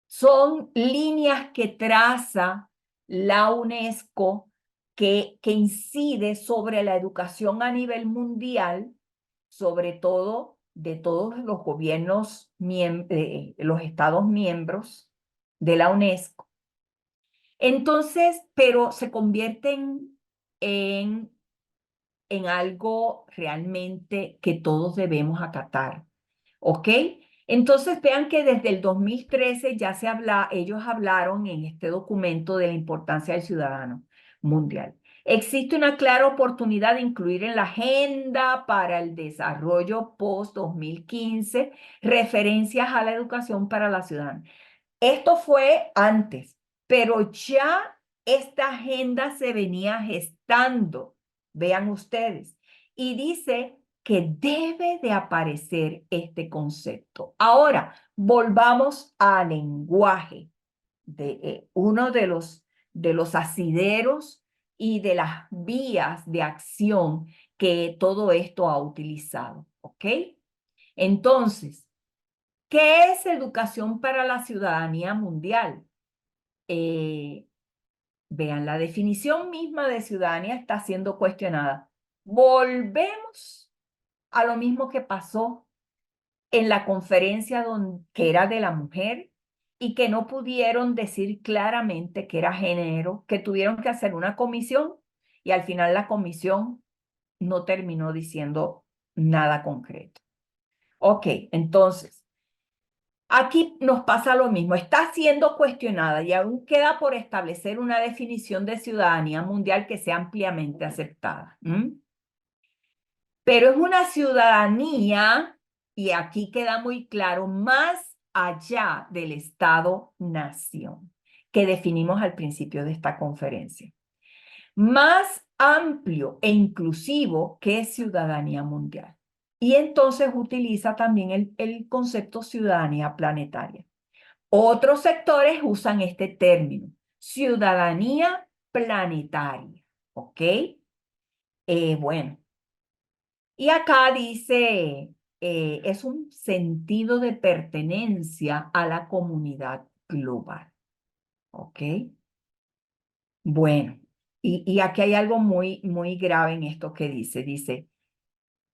Speaker 1: Son líneas que traza la UNESCO que incide sobre la educación a nivel mundial, sobre todo de todos los gobiernos, los estados miembros de la UNESCO. Entonces, pero se convierten en, en algo realmente que todos debemos acatar. ¿Ok? Entonces vean que desde el 2013 ya ellos hablaron en este documento de la importancia del ciudadano mundial. Existe una clara oportunidad de incluir en la agenda para el desarrollo post-2015 referencias a la educación para la ciudadanía. Esto fue antes, pero ya esta agenda se venía gestando, vean ustedes, y dice que debe de aparecer este concepto. Ahora, volvamos al lenguaje de uno de los asideros y de las vías de acción que todo esto ha utilizado, ¿ok? Entonces, ¿qué es educación para la ciudadanía mundial? Eh, Vean, la definición misma de ciudadanía está siendo cuestionada. Volvemos a lo mismo que pasó en la conferencia que era de la mujer y que no pudieron decir claramente que era género, que tuvieron que hacer una comisión y al final la comisión no terminó diciendo nada concreto. Ok, entonces, aquí nos pasa lo mismo, está siendo cuestionada y aún queda por establecer una definición de ciudadanía mundial que sea ampliamente aceptada. Pero es una ciudadanía, y aquí queda muy claro, más allá del Estado-nación que definimos al principio de esta conferencia. Más amplio e inclusivo que ciudadanía mundial. Y entonces utiliza también el concepto ciudadanía planetaria. Otros sectores usan este término, ciudadanía planetaria, ¿ok? Bueno, y acá dice, es un sentido de pertenencia a la comunidad global, ¿ok? Bueno, y aquí hay algo muy, muy grave en esto que dice,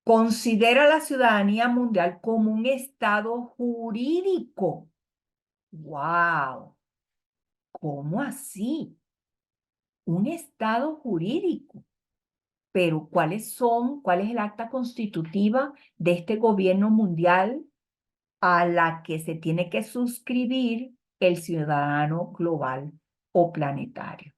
Speaker 1: considera la ciudadanía mundial como un estado jurídico. ¡Wow! ¿Cómo así? un estado jurídico. Pero ¿cuál es el acta constitutiva de este gobierno mundial a la que se tiene que suscribir el ciudadano global o planetario?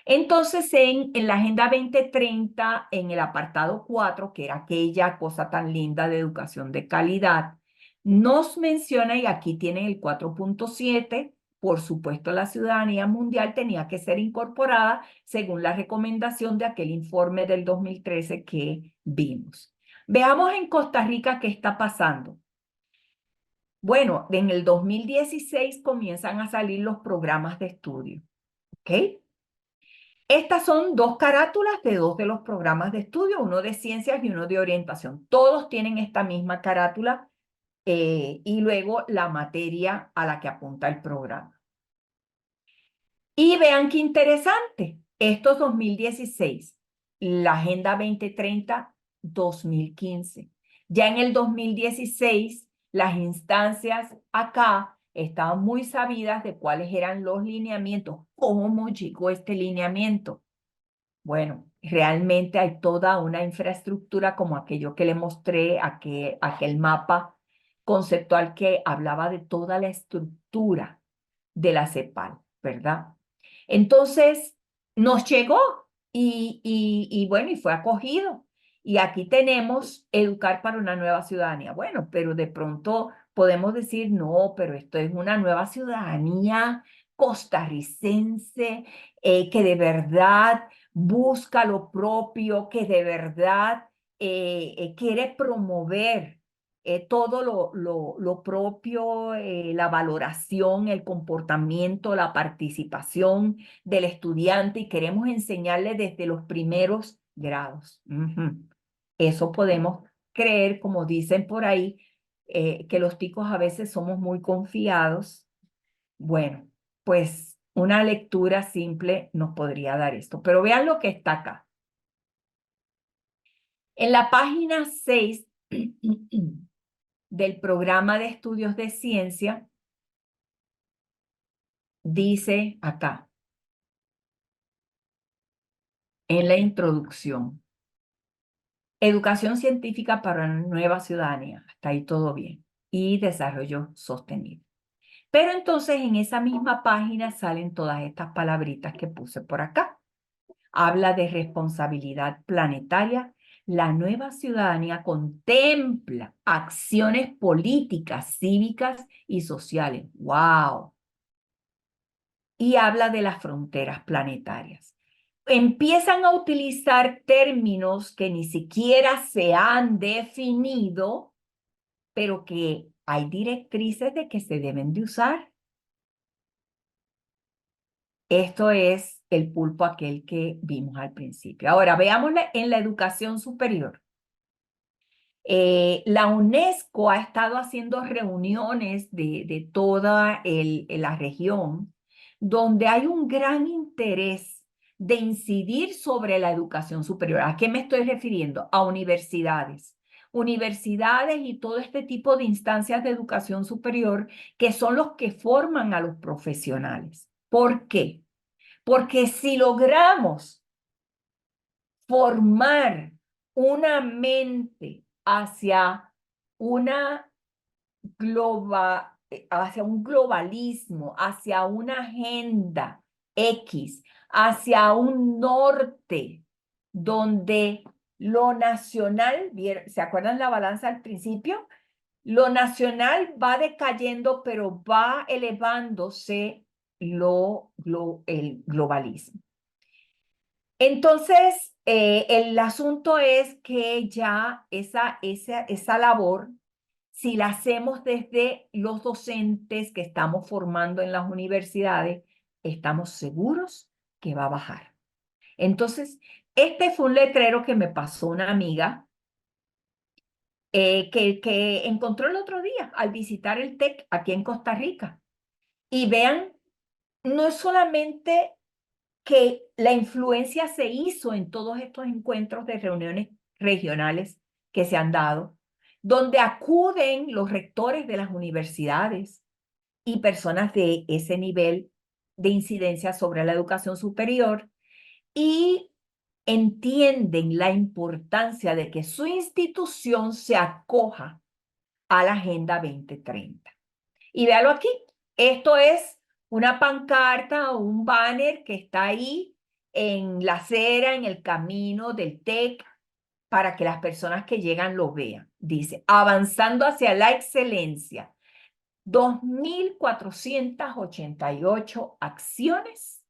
Speaker 1: Entonces, en la Agenda 2030, en el apartado 4, que era aquella cosa tan linda de educación de calidad, nos menciona, y aquí tienen el 4.7, por supuesto, la ciudadanía mundial tenía que ser incorporada según la recomendación de aquel informe del 2013 que vimos. Veamos en Costa Rica qué está pasando. Bueno, en el 2016 comienzan a salir los programas de estudio, ¿ok? Estas son dos carátulas de dos de los programas de estudio, uno de ciencias y uno de orientación. Todos tienen esta misma carátula y luego la materia a la que apunta el programa. Y vean qué interesante, estos 2016, la Agenda 2030, 2015. Ya en el 2016, las instancias acá estaban muy sabidas de cuáles eran los lineamientos, cómo llegó este lineamiento. Bueno, realmente hay toda una infraestructura como aquello que le mostré, aquel mapa conceptual que hablaba de toda la estructura de la CEPAL, ¿verdad? Entonces, nos llegó y bueno, y fue acogido. Y aquí tenemos educar para una nueva ciudadanía. Bueno, pero de pronto podemos decir, no, pero esto es una nueva ciudadanía costarricense que de verdad busca lo propio, que de verdad quiere promover todo lo propio, la valoración, el comportamiento, la participación del estudiante y queremos enseñarle desde los primeros grados. Eso podemos creer, como dicen por ahí, que los ticos a veces somos muy confiados. Bueno, pues una lectura simple nos podría dar esto, pero vean lo que está acá. En la página 6 del programa de estudios de ciencia, dice acá, en la introducción, educación científica para una nueva ciudadanía, hasta ahí todo bien, y desarrollo sostenible. Pero entonces en esa misma página salen todas estas palabritas que puse por acá. Habla de responsabilidad planetaria. La nueva ciudadanía contempla acciones políticas, cívicas y sociales. ¡Wow! Y habla de las fronteras planetarias. Empiezan a utilizar términos que ni siquiera se han definido, pero que hay directrices de que se deben de usar. Esto es el pulpo aquel que vimos al principio. Ahora, veámosle en la educación superior. La UNESCO ha estado haciendo reuniones de toda la región donde hay un gran interés de incidir sobre la educación superior. ¿A qué me estoy refiriendo? A universidades. Universidades y todo este tipo de instancias de educación superior que son los que forman a los profesionales. ¿Por qué? Porque si logramos formar una mente una hacia un globalismo, hacia una agenda X, hacia un norte donde lo nacional, ¿se acuerdan la balanza al principio? Lo nacional va decayendo, pero va elevándose el globalismo. Entonces, el asunto es que ya esa labor, si la hacemos desde los docentes que estamos formando en las universidades, estamos seguros que va a bajar. Entonces, este fue un letrero que me pasó una amiga que encontró el otro día al visitar el TEC aquí en Costa Rica. Y vean, no es solamente que la influencia se hizo en todos estos encuentros de reuniones regionales que se han dado, donde acuden los rectores de las universidades y personas de ese nivel de incidencia sobre la educación superior, y entienden la importancia de que su institución se acoja a la Agenda 2030. Y véalo aquí, esto es una pancarta o un banner que está ahí en la acera, en el camino del TEC, para que las personas que llegan lo vean. Dice, avanzando hacia la excelencia, 2.488 acciones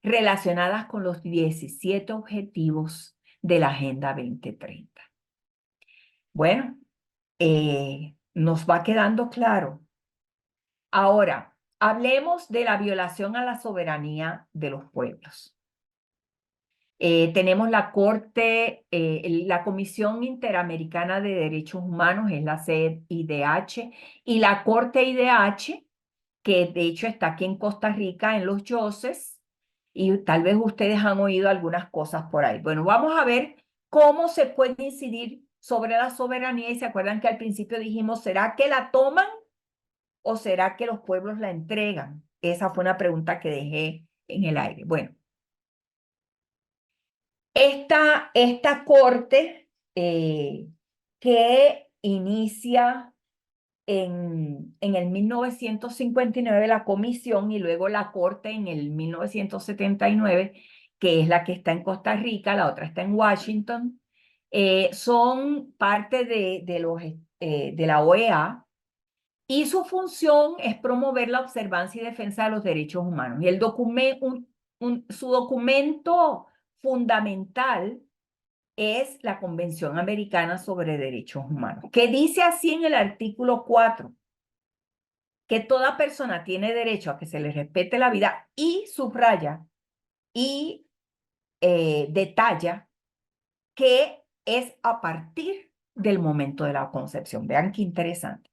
Speaker 1: relacionadas con los 17 objetivos de la Agenda 2030. Bueno, nos va quedando claro. Ahora, hablemos de la violación a la soberanía de los pueblos. Tenemos la la Comisión Interamericana de Derechos Humanos, es la CIDH, y la Corte IDH, que de hecho está aquí en Costa Rica, en Los Yoses, y tal vez ustedes han oído algunas cosas por ahí. Bueno, vamos a ver cómo se puede incidir sobre la soberanía, y se acuerdan que al principio dijimos, ¿será que la toman o será que los pueblos la entregan? Esa fue una pregunta que dejé en el aire. Bueno. Esta corte que inicia en el 1959 la comisión y luego la corte en el 1979, que es la que está en Costa Rica, la otra está en Washington, son parte de la OEA y su función es promover la observancia y defensa de los derechos humanos. Y su documento fundamental es la Convención Americana sobre Derechos Humanos, que dice así en el artículo 4, que toda persona tiene derecho a que se le respete la vida, y subraya y detalla que es a partir del momento de la concepción. Vean qué interesante.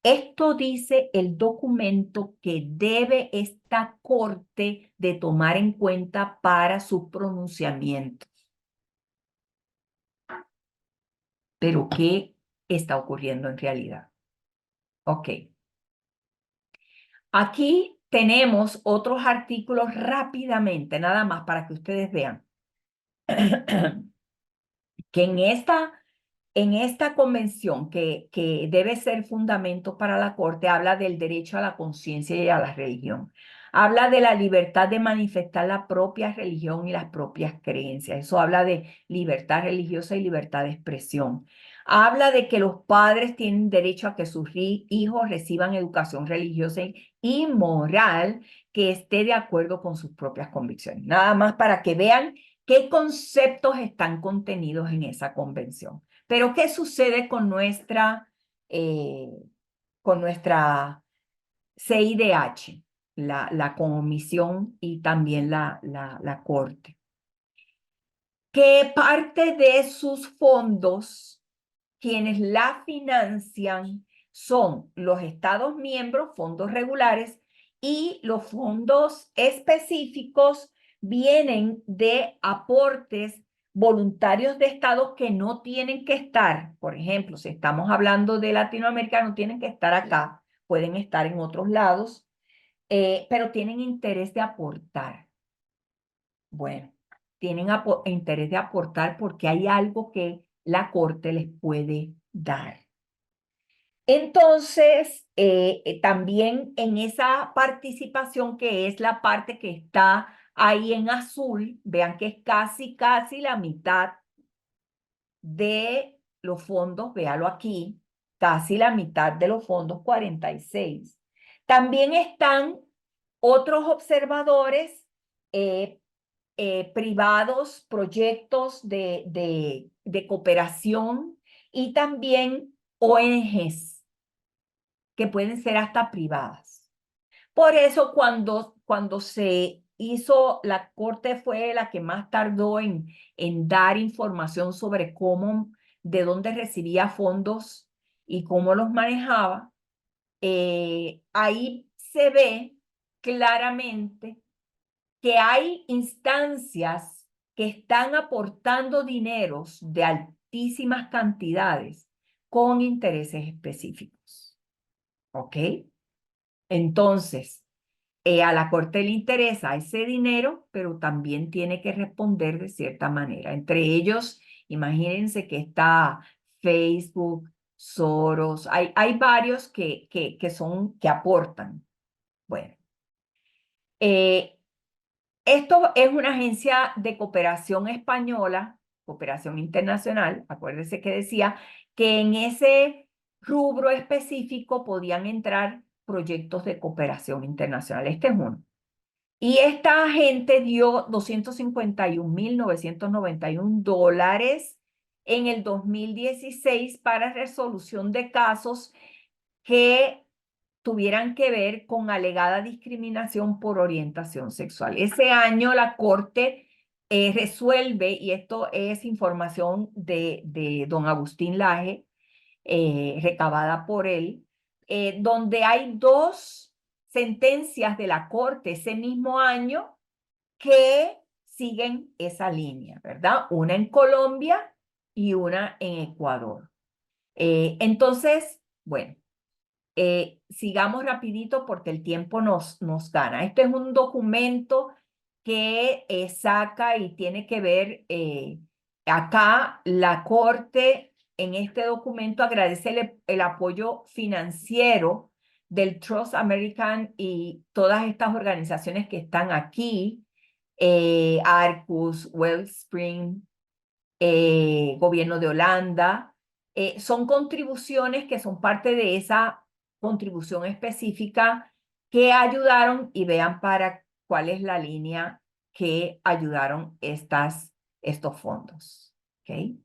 Speaker 1: Esto dice el documento que debe esta corte de tomar en cuenta para sus pronunciamientos. Pero ¿qué está ocurriendo en realidad? Ok. Aquí tenemos otros artículos rápidamente, nada más para que ustedes vean que en esta convención que debe ser fundamento para la Corte, habla del derecho a la conciencia y a la religión. Habla de la libertad de manifestar la propia religión y las propias creencias. Eso habla de libertad religiosa y libertad de expresión. Habla de que los padres tienen derecho a que sus hijos reciban educación religiosa y moral que esté de acuerdo con sus propias convicciones. Nada más para que vean qué conceptos están contenidos en esa convención. Pero ¿qué sucede con nuestra CIDH, la comisión y también la corte? Que parte de sus fondos, quienes la financian son los Estados miembros, fondos regulares, y los fondos específicos vienen de aportes voluntarios de estados que no tienen que estar. Por ejemplo, si estamos hablando de Latinoamérica, no tienen que estar acá, pueden estar en otros lados, pero tienen interés de aportar. Bueno, tienen interés de aportar porque hay algo que la Corte les puede dar. Entonces, también en esa participación, que es la parte que está ahí en azul, vean que es casi la mitad de los fondos, véalo aquí, casi la mitad de los fondos, 46. También están otros observadores privados, proyectos de cooperación y también ONGs que pueden ser hasta privadas. Por eso cuando se hizo, la Corte fue la que más tardó en dar información sobre de dónde recibía fondos y cómo los manejaba. Ahí se ve claramente que hay instancias que están aportando dineros de altísimas cantidades con intereses específicos. ¿Ok? Entonces, A la Corte le interesa ese dinero, pero también tiene que responder de cierta manera. Entre ellos, imagínense que está Facebook, Soros, hay varios que aportan. Bueno, eh, esto es una agencia de cooperación española, cooperación internacional. Acuérdese que decía que en ese rubro específico podían entrar proyectos de cooperación internacional. Este es uno. Y esta gente dio $251.991 en el 2016 para resolución de casos que tuvieran que ver con alegada discriminación por orientación sexual. Ese año la Corte resuelve, y esto es información de don Agustín Laje, recabada por él, donde hay dos sentencias de la Corte ese mismo año que siguen esa línea, ¿verdad? Una en Colombia y una en Ecuador. Entonces, bueno, sigamos rapidito porque el tiempo nos gana. Este es un documento que saca y tiene que ver, acá la Corte en este documento agradece el apoyo financiero del Trust American y todas estas organizaciones que están aquí, Arcus, Wellspring, gobierno de Holanda. Son contribuciones que son parte de esa contribución específica que ayudaron, y vean para cuál es la línea que ayudaron estos fondos. ¿Okay?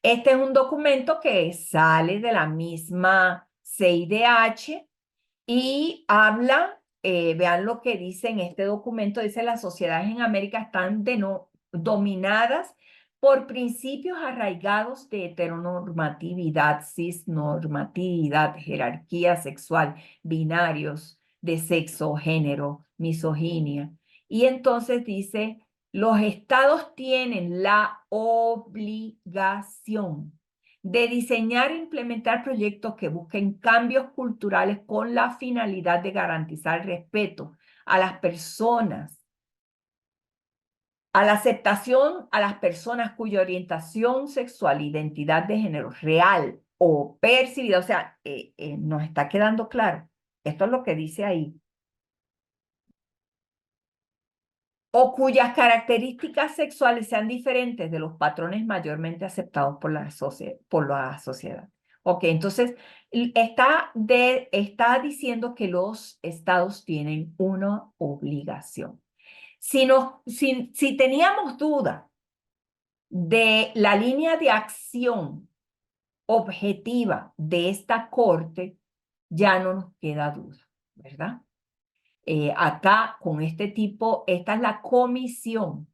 Speaker 1: Este es un documento que sale de la misma CIDH y habla, vean lo que dice en este documento, dice: las sociedades en América están dominadas por principios arraigados de heteronormatividad, cisnormatividad, jerarquía sexual, binarios de sexo, género, misoginia. Y entonces dice: los estados tienen la obligación de diseñar e implementar proyectos que busquen cambios culturales con la finalidad de garantizar el respeto a las personas, a la aceptación a las personas cuya orientación sexual, identidad de género real o percibida, o sea, nos está quedando claro. Esto es lo que dice ahí. O cuyas características sexuales sean diferentes de los patrones mayormente aceptados por la sociedad. Ok, entonces está diciendo que los estados tienen una obligación. Si teníamos duda de la línea de acción objetiva de esta corte, ya no nos queda duda, ¿verdad? Acá con este tipo, esta es la comisión,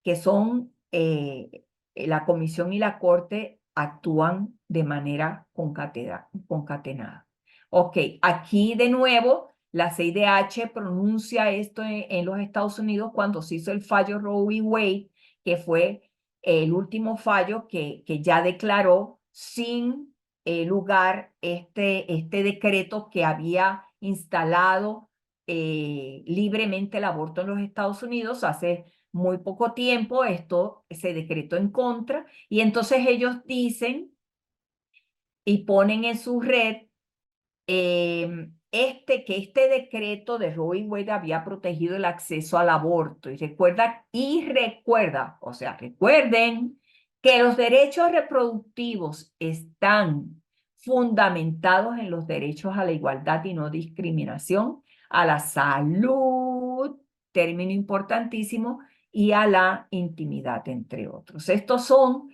Speaker 1: que son, la comisión y la corte actúan de manera concatenada. Ok, aquí de nuevo, la CIDH pronuncia esto en los Estados Unidos cuando se hizo el fallo Roe v. Wade, que fue el último fallo que ya declaró sin lugar este decreto que había instalado libremente el aborto en los Estados Unidos hace muy poco tiempo. Esto se decretó en contra, y entonces ellos dicen y ponen en su red que este decreto de Roe v. Wade había protegido el acceso al aborto. O sea, recuerden que los derechos reproductivos están fundamentados en los derechos a la igualdad y no discriminación, a la salud, término importantísimo, y a la intimidad, entre otros. Estos son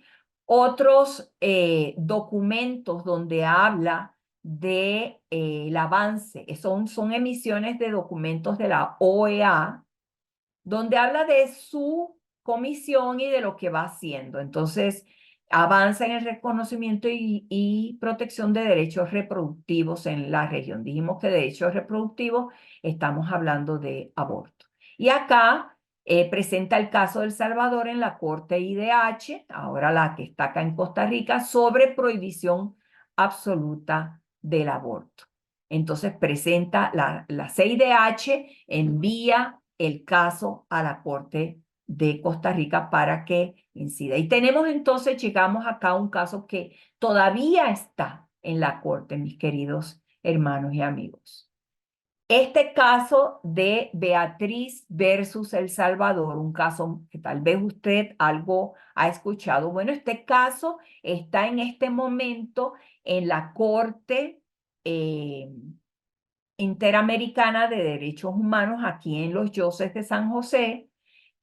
Speaker 1: otros documentos donde habla de el avance. Son emisiones de documentos de la OEA, donde habla de su comisión y de lo que va haciendo. Entonces, avanza en el reconocimiento y protección de derechos reproductivos en la región. Dijimos que derechos reproductivos, estamos hablando de aborto. Y acá presenta el caso de El Salvador en la Corte IDH, ahora la que está acá en Costa Rica, sobre prohibición absoluta del aborto. Entonces presenta la CIDH, envía el caso a la Corte de Costa Rica para que incida. Y tenemos entonces, llegamos acá a un caso que todavía está en la Corte, mis queridos hermanos y amigos. Este caso de Beatriz versus El Salvador, un caso que tal vez usted algo ha escuchado. Bueno, este caso está en este momento en la Corte Interamericana de Derechos Humanos aquí en los Yoses de San José,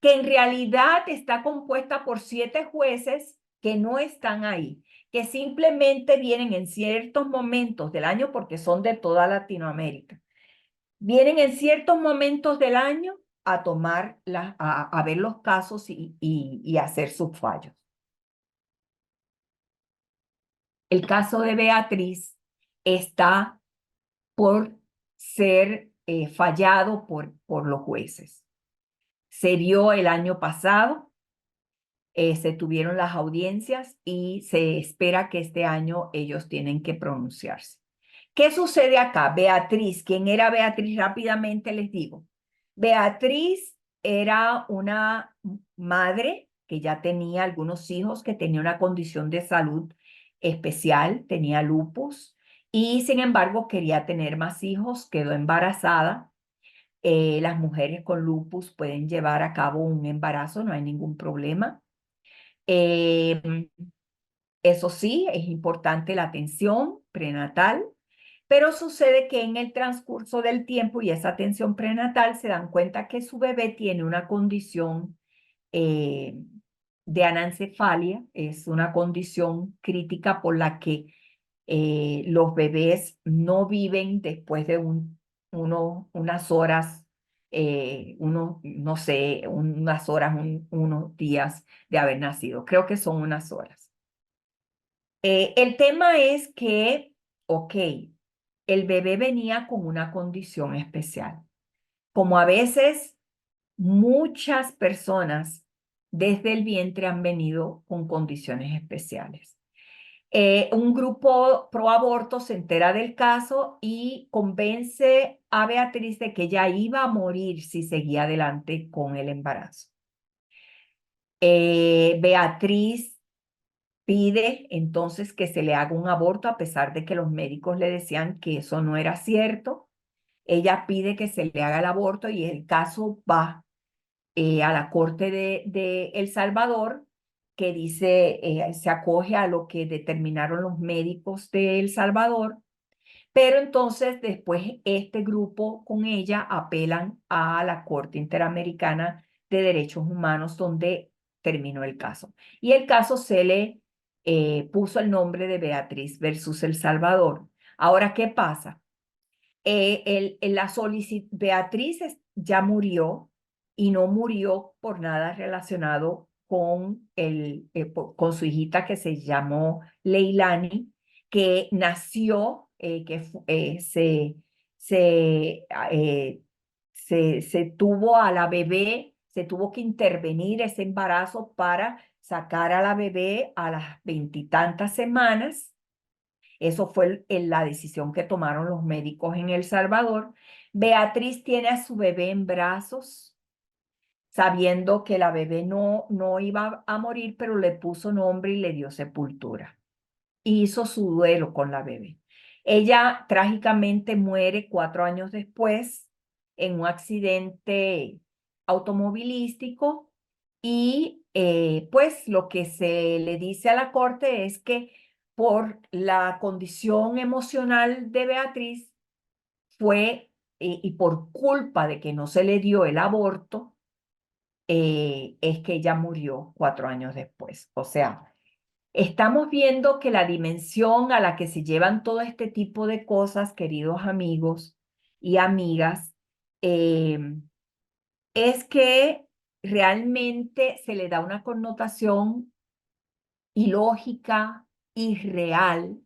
Speaker 1: que en realidad está compuesta por 7 jueces que no están ahí, que simplemente vienen en ciertos momentos del año porque son de toda Latinoamérica. Vienen en ciertos momentos del año a tomar, a ver los casos y hacer sus fallos. El caso de Beatriz está por ser fallado por los jueces. Se dio el año pasado, se tuvieron las audiencias y se espera que este año ellos tienen que pronunciarse. ¿Qué sucede acá? Beatriz, ¿quién era Beatriz? Rápidamente les digo. Beatriz era una madre que ya tenía algunos hijos, que tenía una condición de salud especial, tenía lupus, y sin embargo quería tener más hijos, quedó embarazada. Las mujeres con lupus pueden llevar a cabo un embarazo, no hay ningún problema. Eh, Eso sí, es importante la atención prenatal, pero sucede que en el transcurso del tiempo y esa atención prenatal se dan cuenta que su bebé tiene una condición eh, de anencefalia, es una condición crítica por la que los bebés no viven después de unas horas, no sé, unas horas, unos días de haber nacido. Creo que son unas horas. El tema es que, ok, el bebé venía con una condición especial. Como a veces muchas personas desde el vientre han venido con condiciones especiales. Un grupo pro aborto se entera del caso y convence a Beatriz de que ella iba a morir si seguía adelante con el embarazo. Beatriz pide entonces que se le haga un aborto a pesar de que los médicos le decían que eso no era cierto. Ella pide que se le haga el aborto y el caso va a la Corte de El Salvador, que dice, se acoge a lo que determinaron los médicos de El Salvador, pero entonces después este grupo con ella apelan a la Corte Interamericana de Derechos Humanos, donde terminó el caso. Y el caso se le puso el nombre de Beatriz versus El Salvador. Ahora, ¿qué pasa? Beatriz ya murió y no murió por nada relacionado con su hijita que se llamó Leilani, que nació, se tuvo a la bebé, se tuvo que intervenir ese embarazo para sacar a la bebé a las 20 y tantas semanas. Eso fue la decisión que tomaron los médicos en El Salvador. Beatriz tiene a su bebé en brazos, sabiendo que la bebé no iba a morir, pero le puso nombre y le dio sepultura. Hizo su duelo con la bebé. Ella trágicamente muere 4 años después en un accidente automovilístico y pues lo que se le dice a la corte es que por la condición emocional de Beatriz fue y por culpa de que no se le dio el aborto, es que ella murió 4 años después. O sea, estamos viendo que la dimensión a la que se llevan todo este tipo de cosas, queridos amigos y amigas, eh, es que realmente se le da una connotación ilógica, irreal,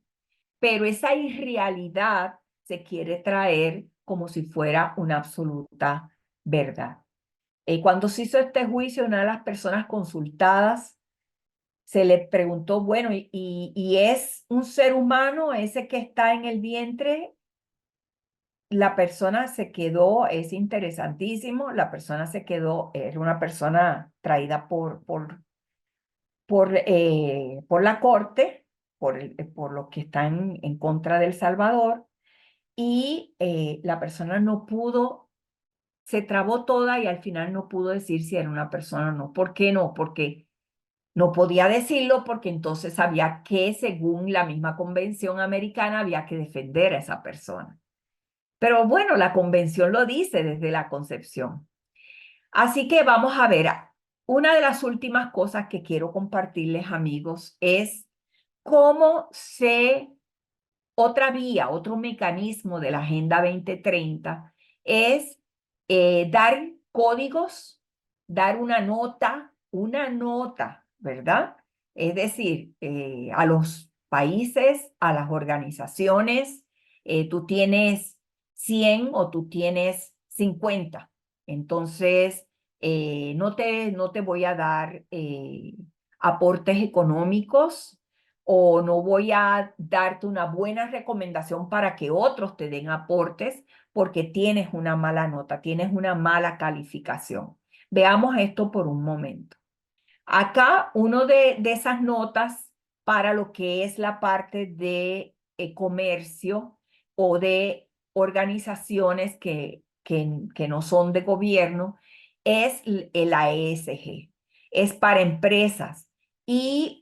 Speaker 1: pero esa irrealidad se quiere traer como si fuera una absoluta verdad. Cuando se hizo este juicio, una de las personas consultadas se le preguntó, bueno, ¿y es un ser humano ese que está en el vientre? la persona se quedó, es interesantísimo, la persona se quedó, era una persona traída por la corte, por los que están en contra de El Salvador, y la persona no pudo, se trabó toda y al final no pudo decir si era una persona o no. ¿Por qué no? Porque no podía decirlo porque entonces había que, según la misma convención americana, había que defender a esa persona. Pero bueno, la convención lo dice desde la concepción. Así que vamos a ver, una de las últimas cosas que quiero compartirles, amigos, es cómo otra vía, otro mecanismo de la Agenda 2030 es dar códigos, dar una nota, ¿verdad? Es decir, a los países, a las organizaciones, tú tienes 100 o tú tienes 50. Entonces, no te voy a dar aportes económicos o no voy a darte una buena recomendación para que otros te den aportes porque tienes una mala nota, tienes una mala calificación. Veamos esto por un momento. Acá uno de esas notas para lo que es la parte de comercio o de organizaciones que no son de gobierno es la ESG. Es para empresas y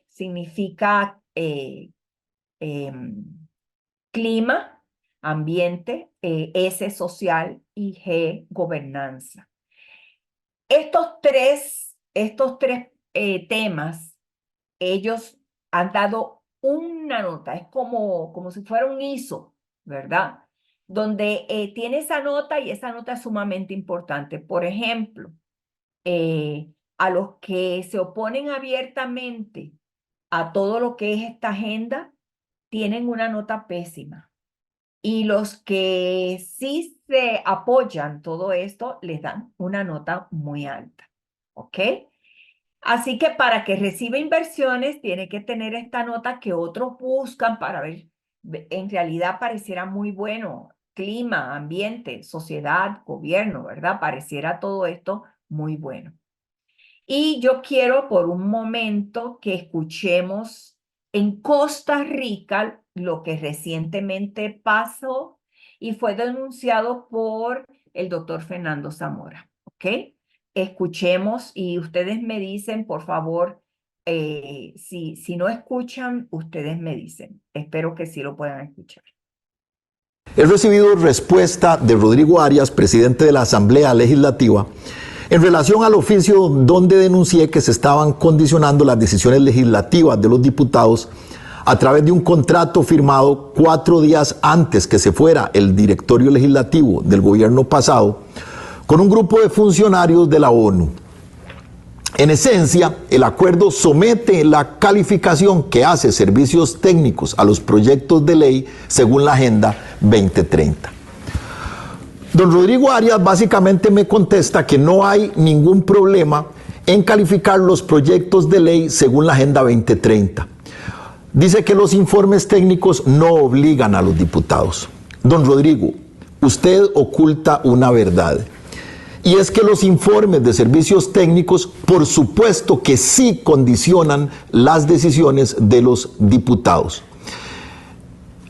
Speaker 1: significa clima, ambiente, S social y G gobernanza. Estos tres temas, ellos han dado una nota, es como si fuera un ISO, ¿verdad? Donde tiene esa nota y esa nota es sumamente importante. Por ejemplo, a los que se oponen abiertamente a todo lo que es esta agenda, tienen una nota pésima. Y los que sí se apoyan todo esto, les dan una nota muy alta. ¿Ok? Así que para que reciba inversiones, tiene que tener esta nota que otros buscan para ver. En realidad pareciera muy bueno. Clima, ambiente, sociedad, gobierno, ¿verdad? Pareciera todo esto muy bueno. Y yo quiero por un momento que escuchemos en Costa Rica lo que recientemente pasó y fue denunciado por el doctor Fernando Zamora. ¿Ok? Escuchemos y ustedes me dicen, por favor, si no escuchan, ustedes me dicen. Espero que sí lo puedan escuchar.
Speaker 2: He recibido respuesta de Rodrigo Arias, presidente de la Asamblea Legislativa, en relación al oficio donde denuncié que se estaban condicionando las decisiones legislativas de los diputados a través de un contrato firmado 4 días antes que se fuera el directorio legislativo del gobierno pasado con un grupo de funcionarios de la ONU. En esencia, el acuerdo somete la calificación que hace servicios técnicos a los proyectos de ley según la Agenda 2030. Don Rodrigo Arias básicamente me contesta que no hay ningún problema en calificar los proyectos de ley según la Agenda 2030. Dice que los informes técnicos no obligan a los diputados. Don Rodrigo, usted oculta una verdad. Y es que los informes de servicios técnicos, por supuesto que sí condicionan las decisiones de los diputados.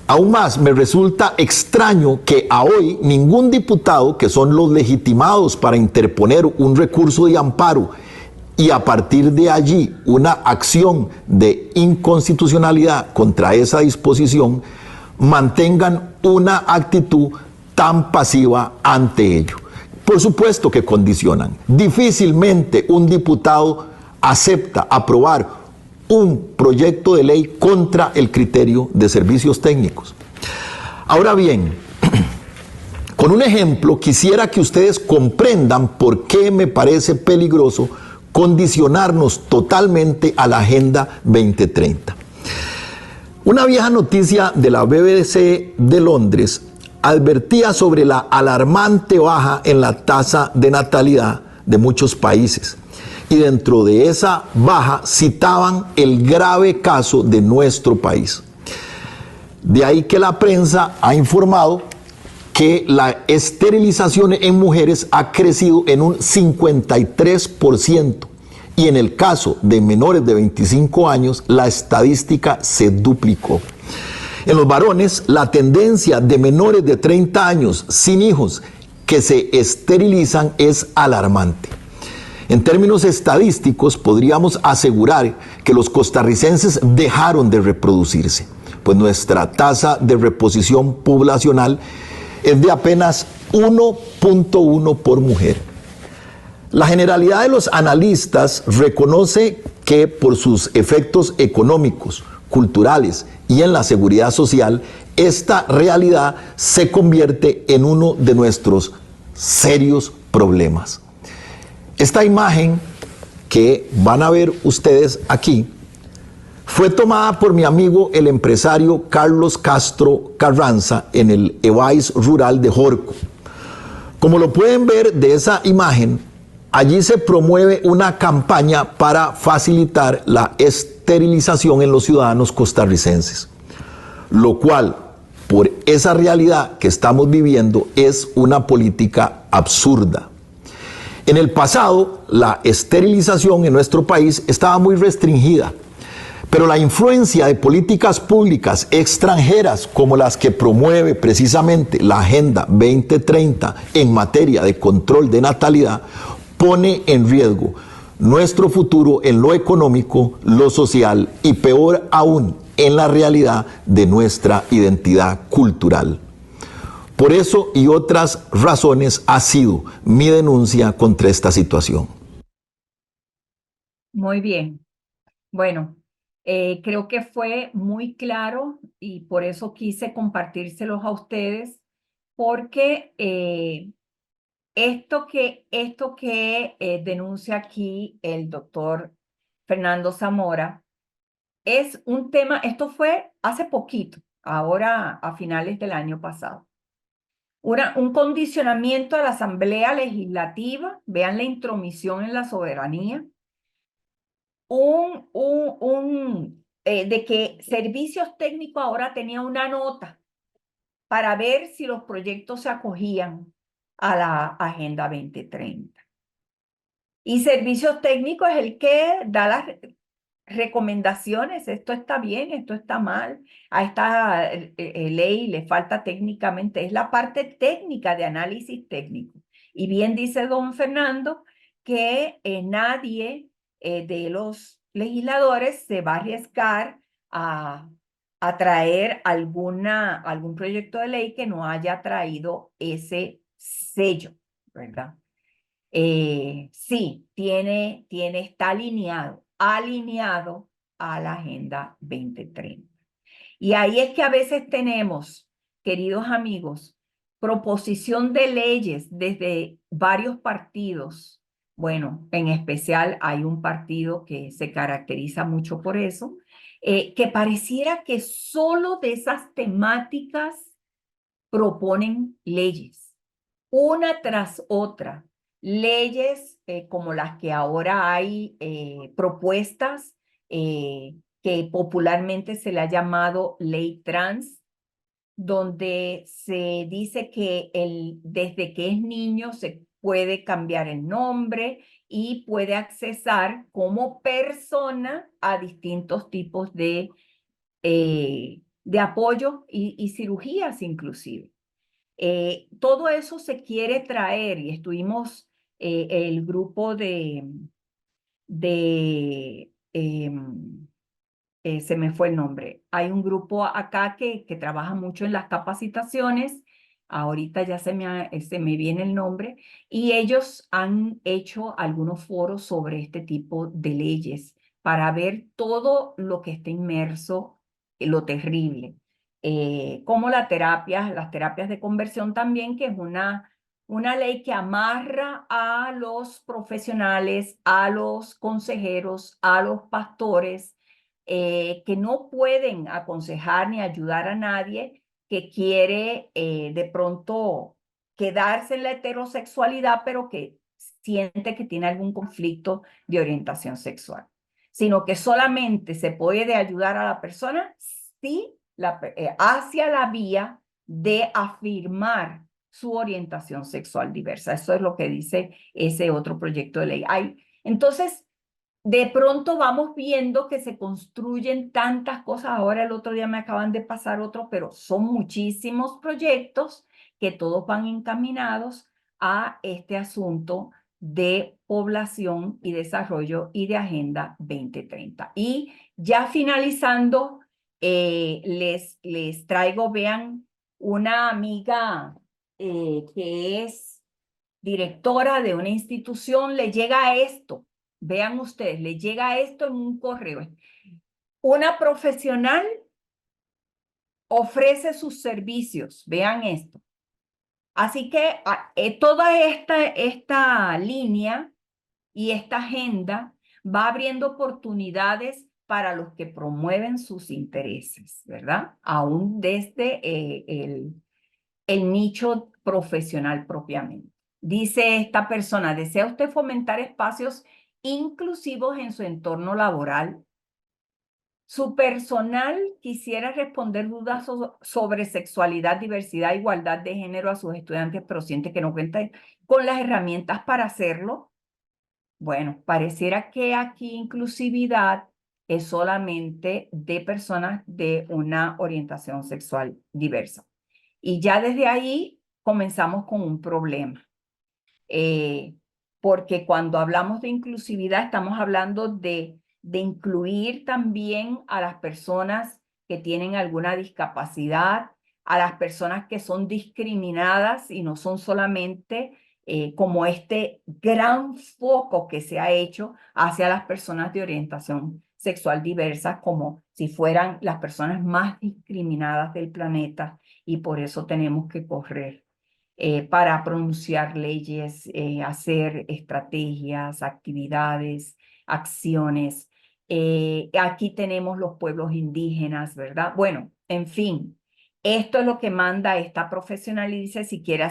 Speaker 2: Aún más, me resulta extraño que a hoy ningún diputado, que son los legitimados para interponer un recurso de amparo y a partir de allí una acción de inconstitucionalidad contra esa disposición, mantengan una actitud tan pasiva ante ello. Por supuesto que condicionan. Difícilmente un diputado acepta aprobar un proyecto de ley contra el criterio de servicios técnicos. Ahora bien, con un ejemplo quisiera que ustedes comprendan por qué me parece peligroso condicionarnos totalmente a la Agenda 2030. Una vieja noticia de la BBC de Londres advertía sobre la alarmante baja en la tasa de natalidad de muchos países. Y dentro de esa baja citaban el grave caso de nuestro país. De ahí que la prensa ha informado que la esterilización en mujeres ha crecido en un 53% y en el caso de menores de 25 años la estadística se duplicó. En los varones, la tendencia de menores de 30 años sin hijos que se esterilizan es alarmante. En términos estadísticos, podríamos asegurar que los costarricenses dejaron de reproducirse, pues nuestra tasa de reposición poblacional es de apenas 1.1 por mujer. La generalidad de los analistas reconoce que por sus efectos económicos, culturales y en la seguridad social, esta realidad se convierte en uno de nuestros serios problemas. Esta imagen que van a ver ustedes aquí fue tomada por mi amigo el empresario Carlos Castro Carranza en el EVAIS rural de Jorco. Como lo pueden ver de esa imagen, allí se promueve una campaña para facilitar la esterilización en los ciudadanos costarricenses, lo cual, por esa realidad que estamos viviendo, es una política absurda. En el pasado, la esterilización en nuestro país estaba muy restringida, pero la influencia de políticas públicas extranjeras como las que promueve precisamente la Agenda 2030 en materia de control de natalidad pone en riesgo nuestro futuro en lo económico, lo social y peor aún en la realidad de nuestra identidad cultural. Por eso y otras razones ha sido mi denuncia contra esta situación.
Speaker 1: Muy bien. Bueno, creo que fue muy claro y por eso quise compartírselos a ustedes, porque esto que denuncia aquí el doctor Fernando Zamora es un tema, esto fue hace poquito, ahora a finales del año pasado. Un condicionamiento a la Asamblea Legislativa, vean la intromisión en la soberanía, de que Servicios Técnicos ahora tenía una nota para ver si los proyectos se acogían a la Agenda 2030. Y Servicios Técnicos es el que da las recomendaciones, esto está bien, esto está mal, a esta ley le falta técnicamente, es la parte técnica de análisis técnico. Y bien dice don Fernando que nadie de los legisladores se va a arriesgar a traer algún proyecto de ley que no haya traído ese sello, ¿verdad? Sí, está alineado a la Agenda 2030. Y ahí es que a veces tenemos, queridos amigos, proposición de leyes desde varios partidos. Bueno, en especial hay un partido que se caracteriza mucho por eso, que pareciera que solo de esas temáticas proponen leyes, una tras otra, leyes como las que ahora hay propuestas que popularmente se le ha llamado ley trans, donde se dice que desde que es niño se puede cambiar el nombre y puede accesar como persona a distintos tipos de apoyo y cirugías inclusive. Todo eso se quiere traer y estuvimos el grupo se me fue el nombre. Hay un grupo acá que trabaja mucho en las capacitaciones. Ahorita ya se me viene el nombre. Y ellos han hecho algunos foros sobre este tipo de leyes para ver todo lo que está inmerso, lo terrible. Como las terapias de conversión también, que es una ley que amarra a los profesionales, a los consejeros, a los pastores, que no pueden aconsejar ni ayudar a nadie que quiere de pronto quedarse en la heterosexualidad, pero que siente que tiene algún conflicto de orientación sexual, sino que solamente se puede ayudar a la persona si hacia la vía de afirmar su orientación sexual diversa. Eso es lo que dice ese otro proyecto de ley. Entonces, de pronto vamos viendo que se construyen tantas cosas. Ahora el otro día me acaban de pasar otro, pero son muchísimos proyectos que todos van encaminados a este asunto de población y desarrollo y de Agenda 2030. Y ya finalizando, les traigo, vean, una amiga que es directora de una institución, le llega esto. Vean ustedes, le llega esto en un correo. Una profesional ofrece sus servicios. Vean esto. Así que toda esta línea y esta agenda va abriendo oportunidades para los que promueven sus intereses, ¿verdad? Aún desde el nicho profesional propiamente. Dice esta persona, ¿desea usted fomentar espacios inclusivos en su entorno laboral? Su personal quisiera responder dudas sobre sexualidad, diversidad, igualdad de género a sus estudiantes, pero siente que no cuentan con las herramientas para hacerlo. Bueno, pareciera que aquí inclusividad es solamente de personas de una orientación sexual diversa. Y ya desde ahí comenzamos con un problema, eh, porque cuando hablamos de inclusividad estamos hablando de incluir también a las personas que tienen alguna discapacidad, a las personas que son discriminadas y no son solamente como este gran foco que se ha hecho hacia las personas de orientación sexual diversa, como si fueran las personas más discriminadas del planeta, y por eso tenemos que correr para pronunciar leyes, hacer estrategias, actividades, acciones. Aquí tenemos los pueblos indígenas, ¿verdad? Bueno, en fin, esto es lo que manda esta profesional y dice, si quiere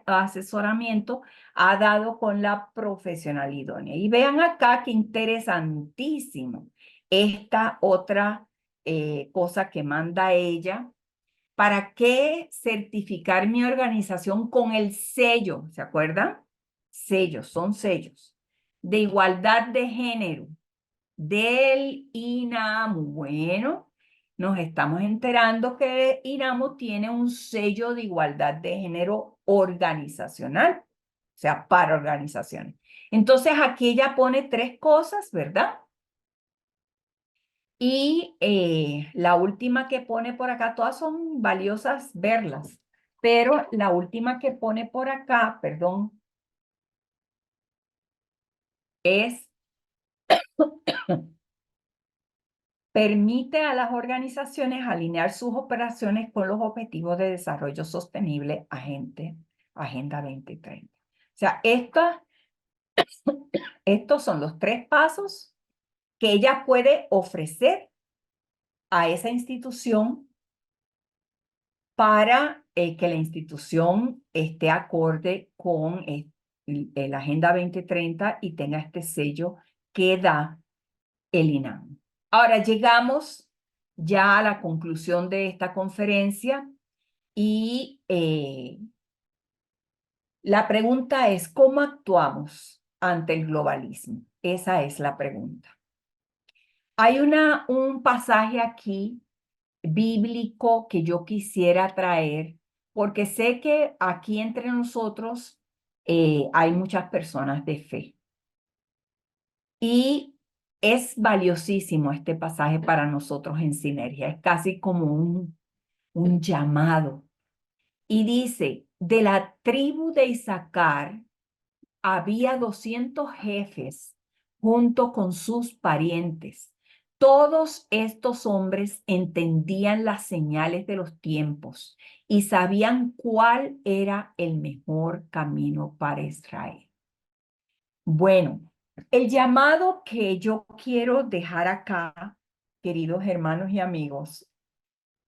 Speaker 1: asesoramiento, ha dado con la profesional idónea. Y vean acá qué interesantísimo esta otra cosa que manda ella. ¿Para qué certificar mi organización con el sello? ¿Se acuerdan? Sellos, son sellos de igualdad de género del INAMU. Bueno, nos estamos enterando que INAMU tiene un sello de igualdad de género organizacional, o sea, para organizaciones. Entonces aquí ella pone tres cosas, ¿verdad? Y la última que pone por acá, todas son valiosas verlas, pero la última que pone por acá, perdón, es permite a las organizaciones alinear sus operaciones con los objetivos de desarrollo sostenible Agenda 2030. O sea, estos son los tres pasos que ella puede ofrecer a esa institución para que la institución esté acorde con la Agenda 2030 y tenga este sello que da el INAM. Ahora llegamos ya a la conclusión de esta conferencia y la pregunta es, ¿cómo actuamos ante el globalismo? Esa es la pregunta. Hay un pasaje aquí bíblico que yo quisiera traer, porque sé que aquí entre nosotros hay muchas personas de fe. Y es valiosísimo este pasaje para nosotros en Sinergia. Es casi como un llamado. Y dice, de la tribu de Isaacar había 200 jefes junto con sus parientes. Todos estos hombres entendían las señales de los tiempos y sabían cuál era el mejor camino para Israel. Bueno, el llamado que yo quiero dejar acá, queridos hermanos y amigos,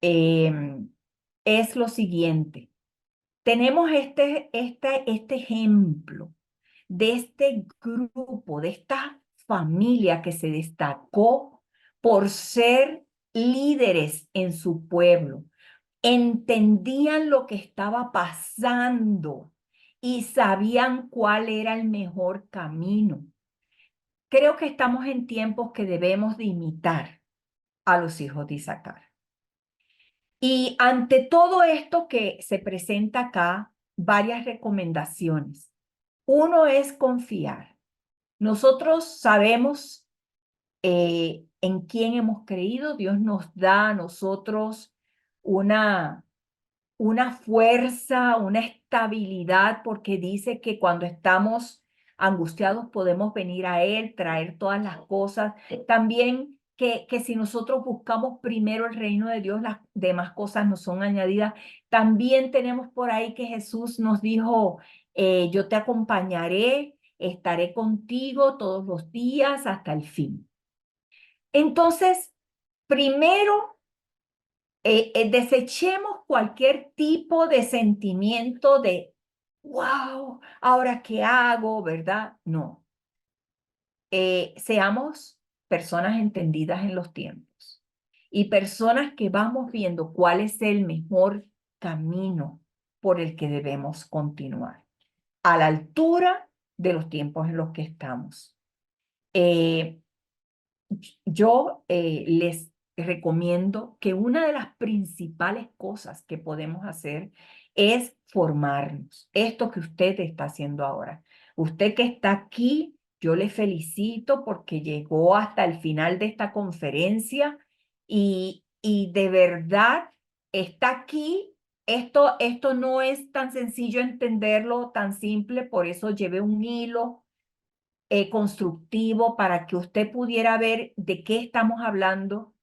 Speaker 1: es lo siguiente. Tenemos este ejemplo de este grupo, de esta familia que se destacó por ser líderes en su pueblo entendían lo que estaba pasando y sabían cuál era el mejor camino. Creo que estamos en tiempos que debemos de imitar a los hijos de Isaacar. Y ante todo esto que se presenta acá, varias recomendaciones. Uno es confiar. Nosotros sabemos en quién hemos creído. Dios nos da a nosotros una, una fuerza, una estabilidad, porque dice que cuando estamos angustiados podemos venir a Él, traer todas las cosas. También que si nosotros buscamos primero el reino de Dios, las demás cosas nos son añadidas. También tenemos por ahí que Jesús nos dijo, yo te acompañaré, estaré contigo todos los días hasta el fin. Entonces, primero, desechemos cualquier tipo de sentimiento de, wow, ¿ahora qué hago? ¿Verdad? No. Seamos personas entendidas en los tiempos y personas que vamos viendo cuál es el mejor camino por el que debemos continuar, a la altura de los tiempos en los que estamos. Eh, Yo les recomiendo que una de las principales cosas que podemos hacer es formarnos. Esto que usted está haciendo ahora. Usted que está aquí, yo le felicito porque llegó hasta el final de esta conferencia y de verdad está aquí. Esto no es tan sencillo entenderlo, tan simple, por eso llevé un hilo constructivo para que usted pudiera ver de qué estamos hablando.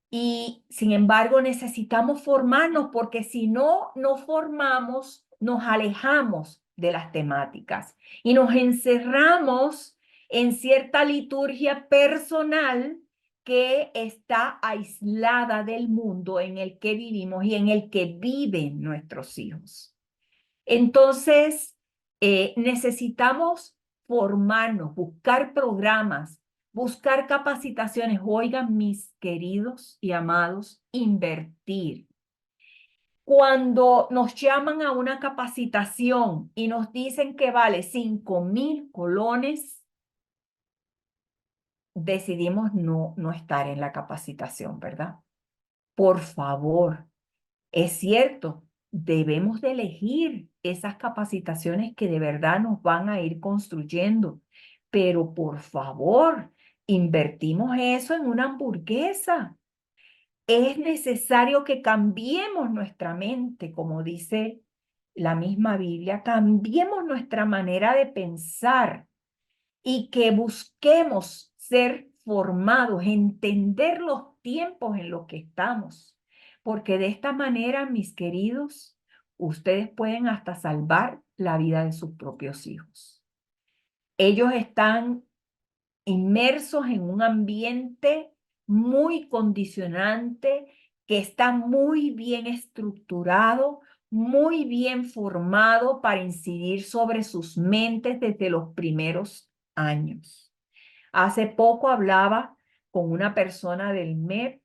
Speaker 1: Y sin embargo, necesitamos formarnos porque si no nos formamos, nos alejamos de las temáticas y nos encerramos en cierta liturgia personal que está aislada del mundo en el que vivimos y en el que viven nuestros hijos. Entonces, necesitamos formarnos, buscar programas, buscar capacitaciones. Oigan, mis queridos y amados, invertir. Cuando nos llaman a una capacitación y nos dicen que vale 5,000 colones, decidimos no estar en la capacitación, ¿verdad? Por favor, es cierto, debemos de elegir esas capacitaciones que de verdad nos van a ir construyendo, pero por favor, invertimos eso en una hamburguesa. Es necesario que cambiemos nuestra mente, como dice la misma Biblia, cambiemos nuestra manera de pensar y que busquemos ser formados, entender los tiempos en los que estamos, porque de esta manera, mis queridos, ustedes pueden hasta salvar la vida de sus propios hijos. Ellos están inmersos en un ambiente muy condicionante, que está muy bien estructurado, muy bien formado para incidir sobre sus mentes desde los primeros años. Hace poco hablaba con una persona del MEP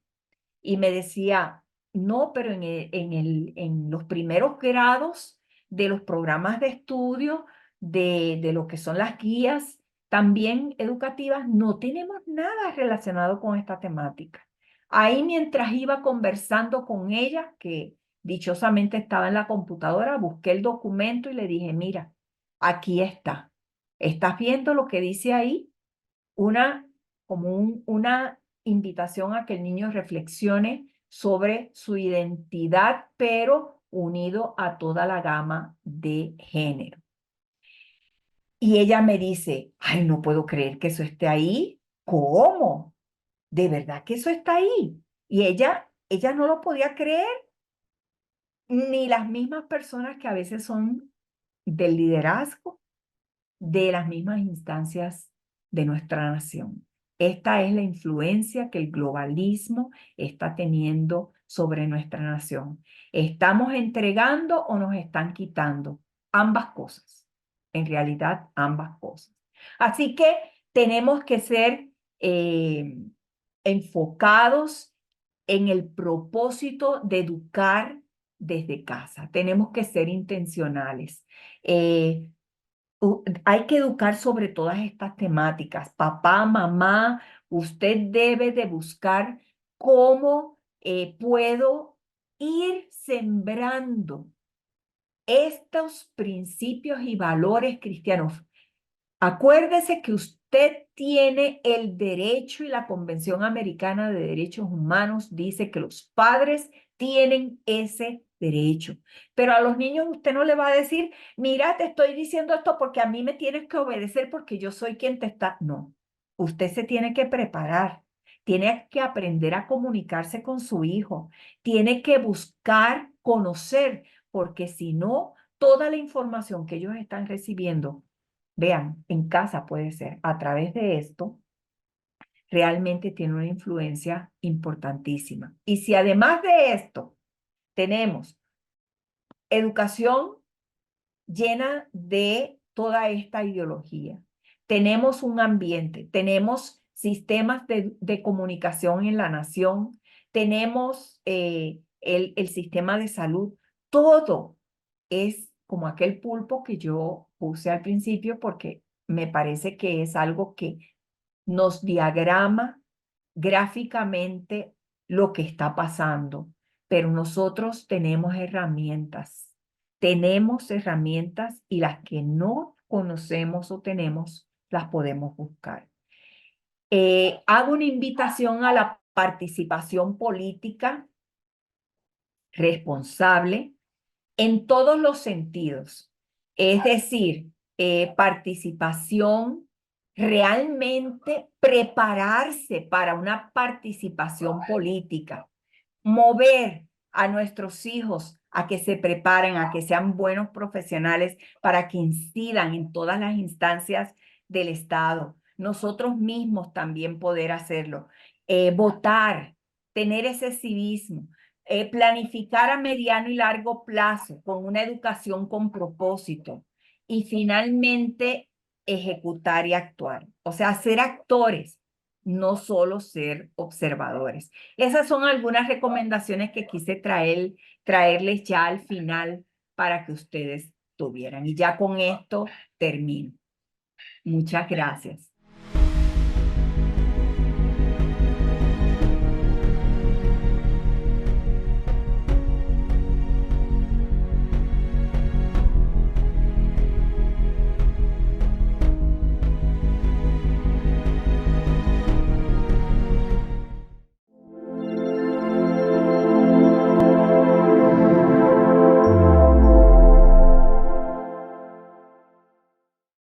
Speaker 1: y me decía, no, pero en los primeros grados de los programas de estudio, de lo que son las guías también educativas, no tenemos nada relacionado con esta temática. Ahí mientras iba conversando con ella, que dichosamente estaba en la computadora, busqué el documento y le dije, mira, aquí está. ¿Estás viendo lo que dice ahí? Una invitación a que el niño reflexione sobre su identidad, pero unido a toda la gama de género. Y ella me dice, ay, no puedo creer que eso esté ahí. ¿Cómo? ¿De verdad que eso está ahí? Y ella no lo podía creer, ni las mismas personas que a veces son del liderazgo de las mismas instancias de nuestra nación. Esta es la influencia que el globalismo está teniendo sobre nuestra nación. ¿Estamos entregando o nos están quitando? Ambas cosas. En realidad, ambas cosas. Así que tenemos que ser enfocados en el propósito de educar desde casa. Tenemos que ser intencionales. Hay que educar sobre todas estas temáticas. Papá, mamá, usted debe de buscar cómo puedo ir sembrando estos principios y valores cristianos. Acuérdese que usted tiene el derecho y la Convención Americana de Derechos Humanos dice que los padres tienen ese derecho. Pero a los niños usted no le va a decir, mira, te estoy diciendo esto porque a mí me tienes que obedecer porque yo soy quien te está. No, usted se tiene que preparar, tiene que aprender a comunicarse con su hijo, tiene que buscar conocer, porque si no, toda la información que ellos están recibiendo, vean, en casa puede ser, a través de esto, realmente tiene una influencia importantísima. Y si además de esto tenemos educación llena de toda esta ideología, tenemos un ambiente, tenemos sistemas de comunicación en la nación, tenemos el sistema de salud, todo es como aquel pulpo que yo puse al principio porque me parece que es algo que nos diagrama gráficamente lo que está pasando, pero nosotros tenemos herramientas y las que no conocemos o tenemos, las podemos buscar. Hago una invitación a la participación política responsable en todos los sentidos. Es decir, participación, realmente prepararse para una participación política, mover a nuestros hijos a que se preparen, a que sean buenos profesionales para que incidan en todas las instancias del Estado. Nosotros mismos también poder hacerlo. Votar, tener ese civismo, planificar a mediano y largo plazo con una educación con propósito y finalmente ejecutar y actuar. O sea, ser actores, no solo ser observadores. Esas son algunas recomendaciones que quise traerles ya al final para que ustedes tuvieran. Y ya con esto termino. Muchas gracias.